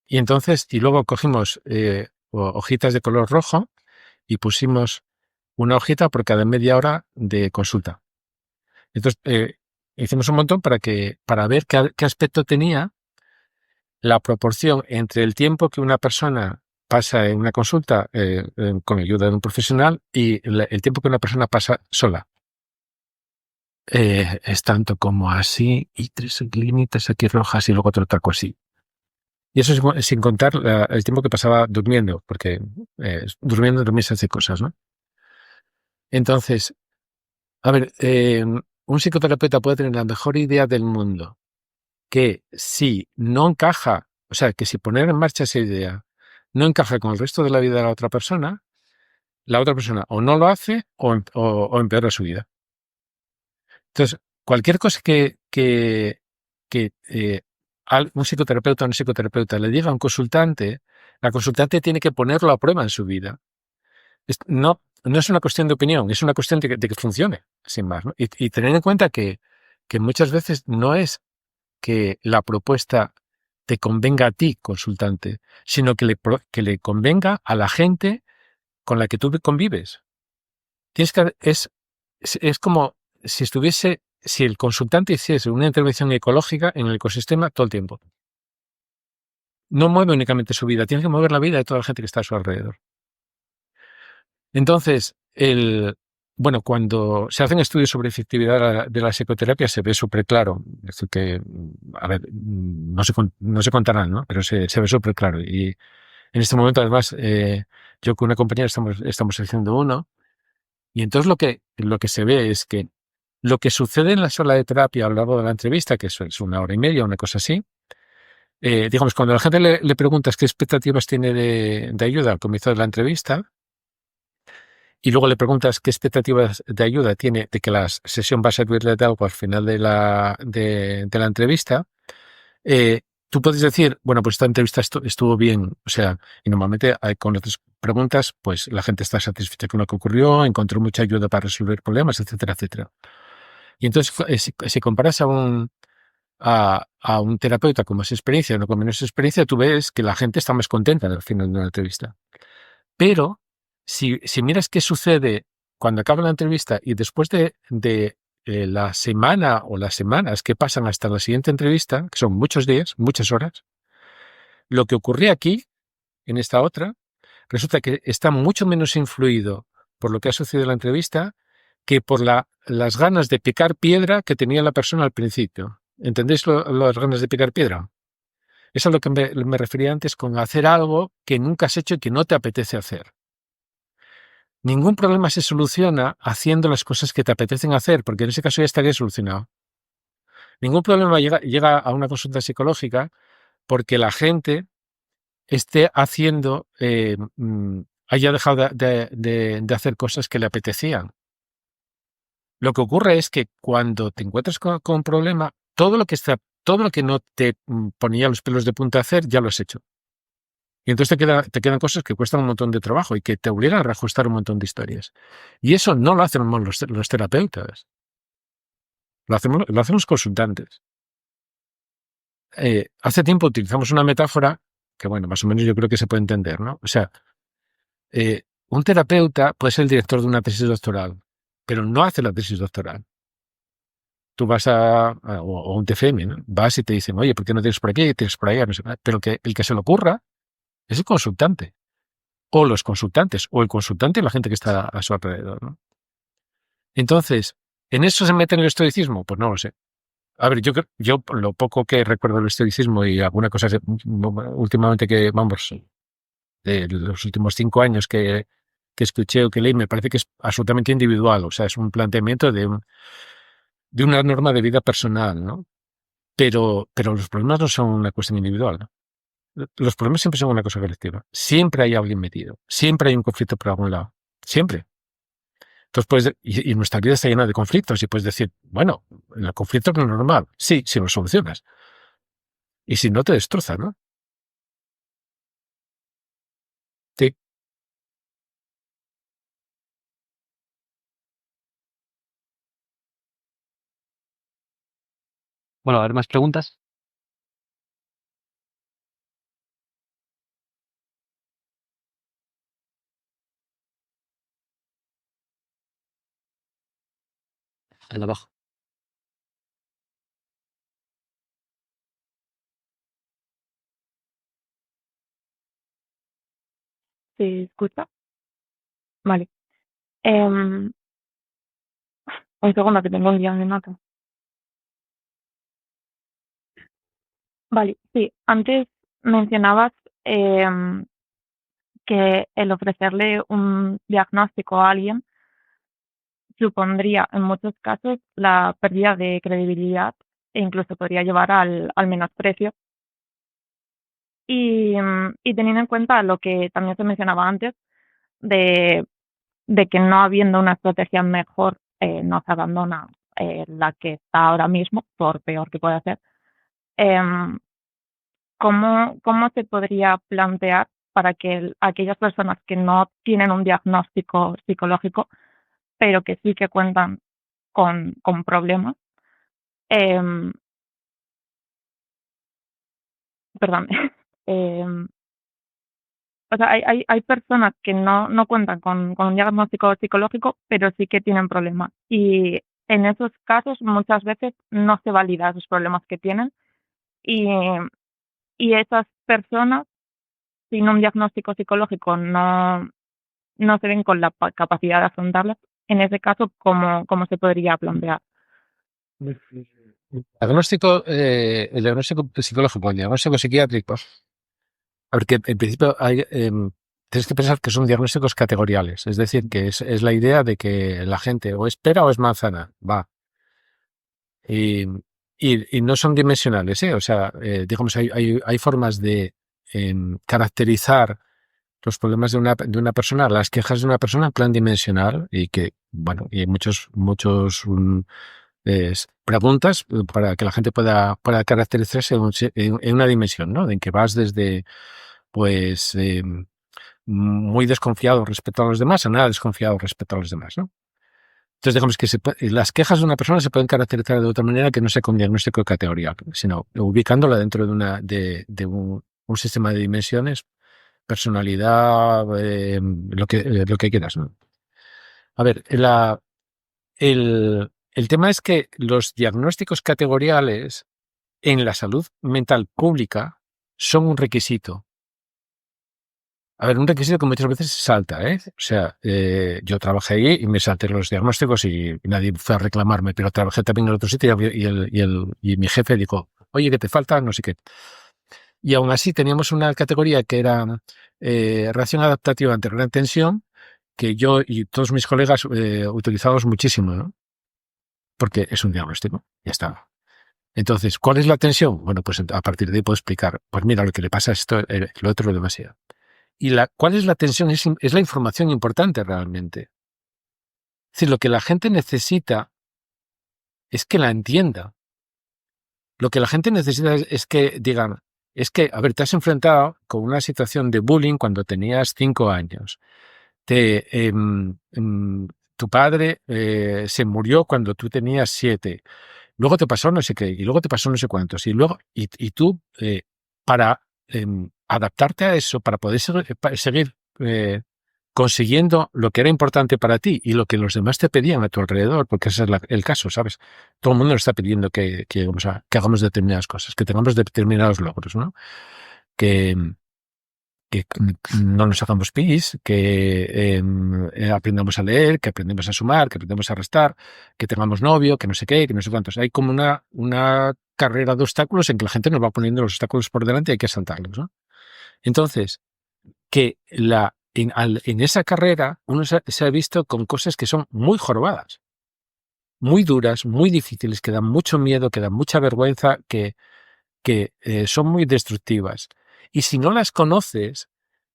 Y entonces, y luego cogimos hojitas de color rojo y pusimos una hojita por cada media hora de consulta. Entonces, hicimos un montón para ver qué aspecto tenía la proporción entre el tiempo que una persona pasa en una consulta con ayuda de un profesional y el tiempo que una persona pasa sola. Es tanto como así y 3 líneas aquí rojas y luego otro taco así. Y eso es sin contar el tiempo que pasaba durmiendo, porque durmiendo también se hace cosas, ¿no? Entonces, a ver, un psicoterapeuta puede tener la mejor idea del mundo, que si no encaja, o sea, que si poner en marcha esa idea no encaja con el resto de la vida de la otra persona o no lo hace o empeora su vida. Entonces, cualquier cosa que un psicoterapeuta o una psicoterapeuta le diga a un consultante, la consultante tiene que ponerlo a prueba en su vida. No es una cuestión de opinión, es una cuestión de que funcione, sin más, ¿no? Y tener en cuenta que muchas veces no es que la propuesta te convenga a ti, consultante, sino que le convenga a la gente con la que tú convives. Es como si el consultante hiciese una intervención ecológica en el ecosistema todo el tiempo. No mueve únicamente su vida, tiene que mover la vida de toda la gente que está a su alrededor. Entonces, cuando se hacen estudios sobre efectividad de la psicoterapia se ve súper claro. Es decir, que, a ver, no se contarán, ¿no? Pero se ve súper claro. Y en este momento, además, yo con una compañera estamos haciendo uno. Y entonces lo que se ve es que lo que sucede en la sala de terapia a lo largo de la entrevista, que es 1 hora y media, una cosa así, digamos, cuando a la gente le preguntas qué expectativas tiene de ayuda al comienzo de la entrevista, y luego le preguntas qué expectativas de ayuda tiene de que la sesión va a servirle de algo al final de la entrevista, tú puedes decir, bueno, pues esta entrevista estuvo bien, o sea, y normalmente con otras preguntas, pues la gente está satisfecha con lo que ocurrió, encontró mucha ayuda para resolver problemas, etcétera, etcétera. Y entonces, si comparas a un terapeuta con más experiencia o no con menos experiencia, tú ves que la gente está más contenta al final de una entrevista. Pero si miras qué sucede cuando acaba la entrevista y después de la semana o las semanas que pasan hasta la siguiente entrevista, que son muchos días, muchas horas, lo que ocurría aquí, en esta otra, resulta que está mucho menos influido por lo que ha sucedido en la entrevista que por las ganas de picar piedra que tenía la persona al principio. ¿Entendéis las ganas de picar piedra? Eso es a lo que me refería antes con hacer algo que nunca has hecho y que no te apetece hacer. Ningún problema se soluciona haciendo las cosas que te apetecen hacer, porque en ese caso ya estaría solucionado. Ningún problema llega a una consulta psicológica porque la gente esté haciendo, haya dejado de hacer cosas que le apetecían. Lo que ocurre es que cuando te encuentras con un problema, todo lo que no te ponía los pelos de punta a hacer, ya lo has hecho. Y entonces te quedan cosas que cuestan un montón de trabajo y que te obligan a reajustar un montón de historias. Y eso no lo hacen los terapeutas. Lo hacen los consultantes. Hace tiempo utilizamos una metáfora que, bueno, más o menos yo creo que se puede entender, ¿no? O sea, un terapeuta puede ser el director de una tesis doctoral, pero no hace la tesis doctoral. Tú vas o un TFM, ¿no? Vas y te dicen, oye, ¿por qué no tienes por aquí? Tienes por allá, no sé. Pero el que se le ocurra es el consultante. O los consultantes, o el consultante y la gente que está a su alrededor, ¿no? Entonces, ¿en eso se mete en el estoicismo? Pues no lo sé. A ver, yo lo poco que recuerdo del estoicismo y alguna cosa últimamente que, vamos, de los últimos 5 años que escuché o que leí, me parece que es absolutamente individual. O sea, es un planteamiento de una norma de vida personal, ¿no? Pero los problemas no son una cuestión individual, ¿no? Los problemas siempre son una cosa colectiva. Siempre hay alguien metido. Siempre hay un conflicto por algún lado. Siempre. Entonces, y nuestra vida está llena de conflictos y puedes decir, bueno, el conflicto es lo normal. Sí, si lo solucionas. Y si no, te destroza, ¿no? Sí. Bueno, a ver, más preguntas. Al de abajo. ¿Se escucha? Vale. Un segundo que tengo un guión de nota. Vale, sí. Antes mencionabas que el ofrecerle un diagnóstico a alguien supondría en muchos casos la pérdida de credibilidad e incluso podría llevar al menosprecio. Y teniendo en cuenta lo que también se mencionaba antes, de que no habiendo una estrategia mejor no se abandona la que está ahora mismo, por peor que pueda ser, ¿cómo se podría plantear para que aquellas personas que no tienen un diagnóstico psicológico, pero que sí que cuentan con problemas, perdón, o sea, hay personas que no cuentan con un diagnóstico psicológico, pero sí que tienen problemas. Y en esos casos muchas veces no se valida esos problemas que tienen y, y esas personas sin un diagnóstico psicológico no se ven con la capacidad de afrontarlas. En ese caso, ¿cómo se podría plantear? El diagnóstico psicológico, el diagnóstico psiquiátrico, porque en principio tienes que pensar que son diagnósticos categoriales, es decir, que es la idea de que la gente o es pera o es manzana, va. Y no son dimensionales, ¿eh? O sea, digamos, hay formas de caracterizar los problemas de una persona, las quejas de una persona en plan dimensional y que, bueno, y hay muchos preguntas para que la gente pueda caracterizarse en una dimensión, ¿no? En que vas desde, pues, muy desconfiado respecto a los demás a nada desconfiado respecto a los demás, ¿no? Entonces, digamos que las quejas de una persona se pueden caracterizar de otra manera que no sea con diagnóstico categorial, sino ubicándola dentro de un sistema de dimensiones, personalidad, lo que quieras, ¿no? A ver, el tema es que los diagnósticos categoriales en la salud mental pública son un requisito. A ver, un requisito que muchas veces se salta, ¿eh? O sea, yo trabajé ahí y me salté los diagnósticos y nadie fue a reclamarme, pero trabajé también en otro sitio y mi jefe dijo, oye, ¿qué te falta? No sé qué. Y aún así teníamos una categoría que era reacción adaptativa ante gran tensión, que yo y todos mis colegas utilizábamos muchísimo, ¿no? Porque es un diagnóstico, ya está. Entonces, ¿cuál es la tensión? Bueno, pues a partir de ahí puedo explicar, pues mira, lo que le pasa a esto, lo otro, lo demasiado. Y ¿cuál es la tensión? Es la información importante realmente. Es decir, lo que la gente necesita es que la entienda. Lo que la gente necesita es que digan, es que, a ver, te has enfrentado con una situación de bullying cuando tenías 5 años. Tu padre se murió cuando tú tenías 7. Luego te pasó no sé qué, y luego te pasó no sé cuántos. Y luego, y tú, para adaptarte a eso, para poder seguir consiguiendo lo que era importante para ti y lo que los demás te pedían a tu alrededor, porque ese es el caso, ¿sabes? Todo el mundo nos está pidiendo que hagamos determinadas cosas, que tengamos determinados logros, ¿no? Que no nos hagamos pis, que aprendamos a leer, que aprendamos a sumar, que aprendamos a restar, que tengamos novio, que no sé qué, que no sé cuántos. Hay como una carrera de obstáculos en que la gente nos va poniendo los obstáculos por delante y hay que saltarlos, ¿no? Entonces, que en esa carrera uno se ha visto con cosas que son muy jorobadas, muy duras, muy difíciles, que dan mucho miedo, que dan mucha vergüenza, que son muy destructivas. Y si no las conoces,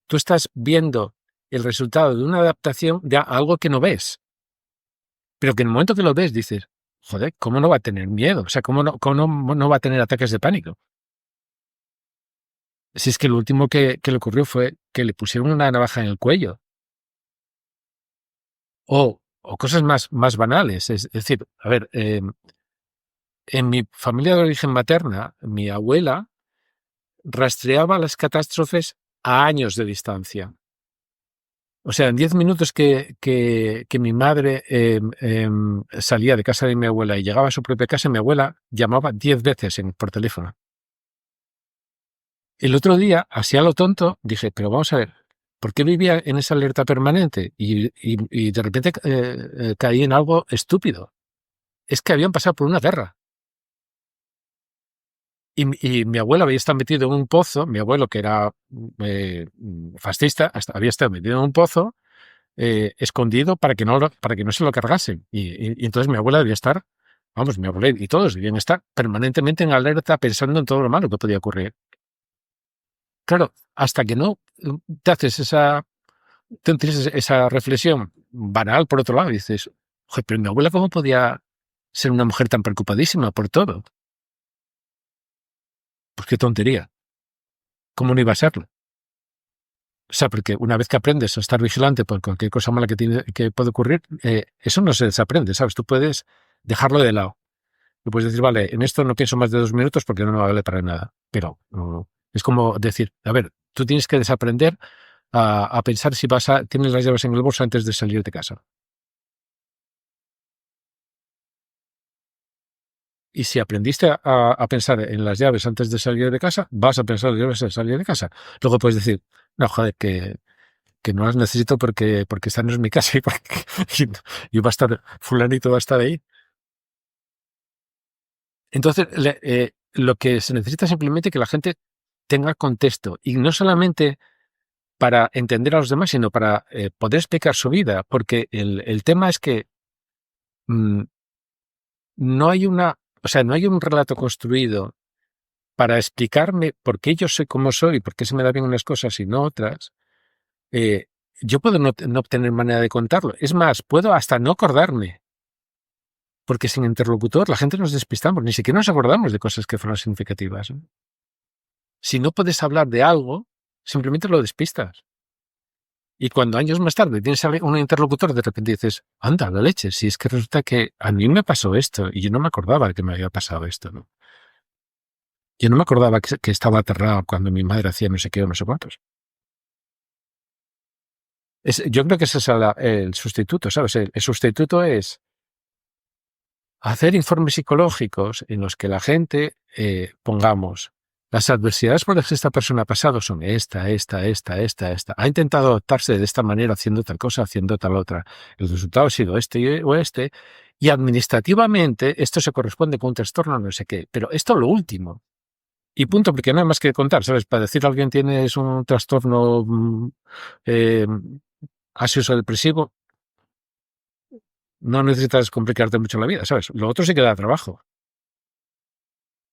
tú estás viendo el resultado de una adaptación de algo que no ves. Pero que en el momento que lo ves dices, joder, ¿cómo no va a tener miedo? O sea, ¿cómo no va a tener ataques de pánico? Si es que lo último que le ocurrió fue que le pusieron una navaja en el cuello. O cosas más banales. Es decir, a ver, en mi familia de origen materna, mi abuela rastreaba las catástrofes a años de distancia. O sea, en 10 minutos que mi madre salía de casa de mi abuela y llegaba a su propia casa, mi abuela llamaba 10 veces por teléfono. El otro día, así a lo tonto, dije, pero vamos a ver, ¿por qué vivía en esa alerta permanente? Y de repente caí en algo estúpido. Es que habían pasado por una guerra. Y mi abuelo había estado metido en un pozo, mi abuelo que era fascista, había estado metido en un pozo, escondido para que no se lo cargasen. Y entonces mi abuela debía estar, vamos, mi abuela y todos debían estar permanentemente en alerta pensando en todo lo malo que podía ocurrir. Claro, hasta que no tienes esa reflexión banal por otro lado, y dices, joder, pero mi abuela ¿cómo podía ser una mujer tan preocupadísima por todo? Pues qué tontería. ¿Cómo no iba a serlo? O sea, porque una vez que aprendes a estar vigilante por cualquier cosa mala que puede ocurrir, eso no se desaprende, ¿sabes? Tú puedes dejarlo de lado. Tú puedes decir, vale, en esto no pienso más de 2 minutos porque no me vale para nada. Pero Es como decir, a ver, tú tienes que desaprender a pensar si tienes las llaves en el bolso antes de salir de casa. Y si aprendiste a pensar en las llaves antes de salir de casa, vas a pensar en las llaves antes de salir de casa. Luego puedes decir, no, joder, que no las necesito porque esta no es mi casa y va a estar, fulanito va a estar ahí. Entonces, lo que se necesita es simplemente que la gente tenga contexto y no solamente para entender a los demás, sino para poder explicar su vida, porque el tema es que no hay no hay un relato construido para explicarme por qué yo soy como soy, por qué se me da bien unas cosas y no otras. Yo puedo no obtener manera de contarlo. Es más, puedo hasta no acordarme. Porque sin interlocutor la gente nos despistamos, ni siquiera nos acordamos de cosas que fueron significativas, ¿no? Si no puedes hablar de algo, simplemente lo despistas. Y cuando años más tarde tienes un interlocutor, de repente dices, anda, la leche, si es que resulta que a mí me pasó esto y yo no me acordaba de que me había pasado esto, ¿no? Yo no me acordaba que estaba aterrado cuando mi madre hacía no sé qué o no sé cuántos. Yo creo que ese es el sustituto, ¿sabes? El sustituto es hacer informes psicológicos en los que la gente pongamos las adversidades por las que esta persona ha pasado son esta. Ha intentado adaptarse de esta manera haciendo tal cosa, haciendo tal otra. El resultado ha sido este o este. Y administrativamente esto se corresponde con un trastorno no sé qué. Pero esto es lo último. Y punto, porque no hay más que contar, ¿sabes? Para decir a alguien tienes un trastorno ansioso depresivo, no necesitas complicarte mucho la vida, ¿sabes? Lo otro sí que da trabajo.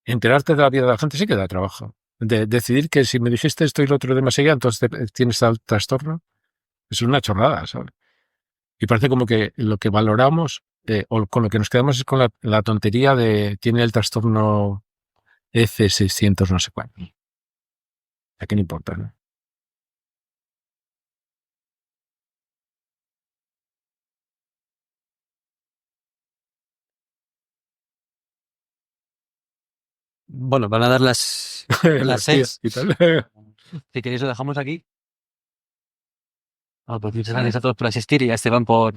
Enterarte de la vida de la gente sí que da trabajo. Decidir que si me dijiste esto y lo otro demasiado, entonces tienes tal trastorno, es una chorrada, ¿sabes? Y parece como que lo que valoramos o con lo que nos quedamos es con la tontería de tiene el trastorno F600 no sé cuánto. ¿A qué no importa, no? Bueno, van a dar las Las tías 6. y tal. Si queréis lo dejamos aquí. Pues muchas gracias a todos por asistir y a Esteban por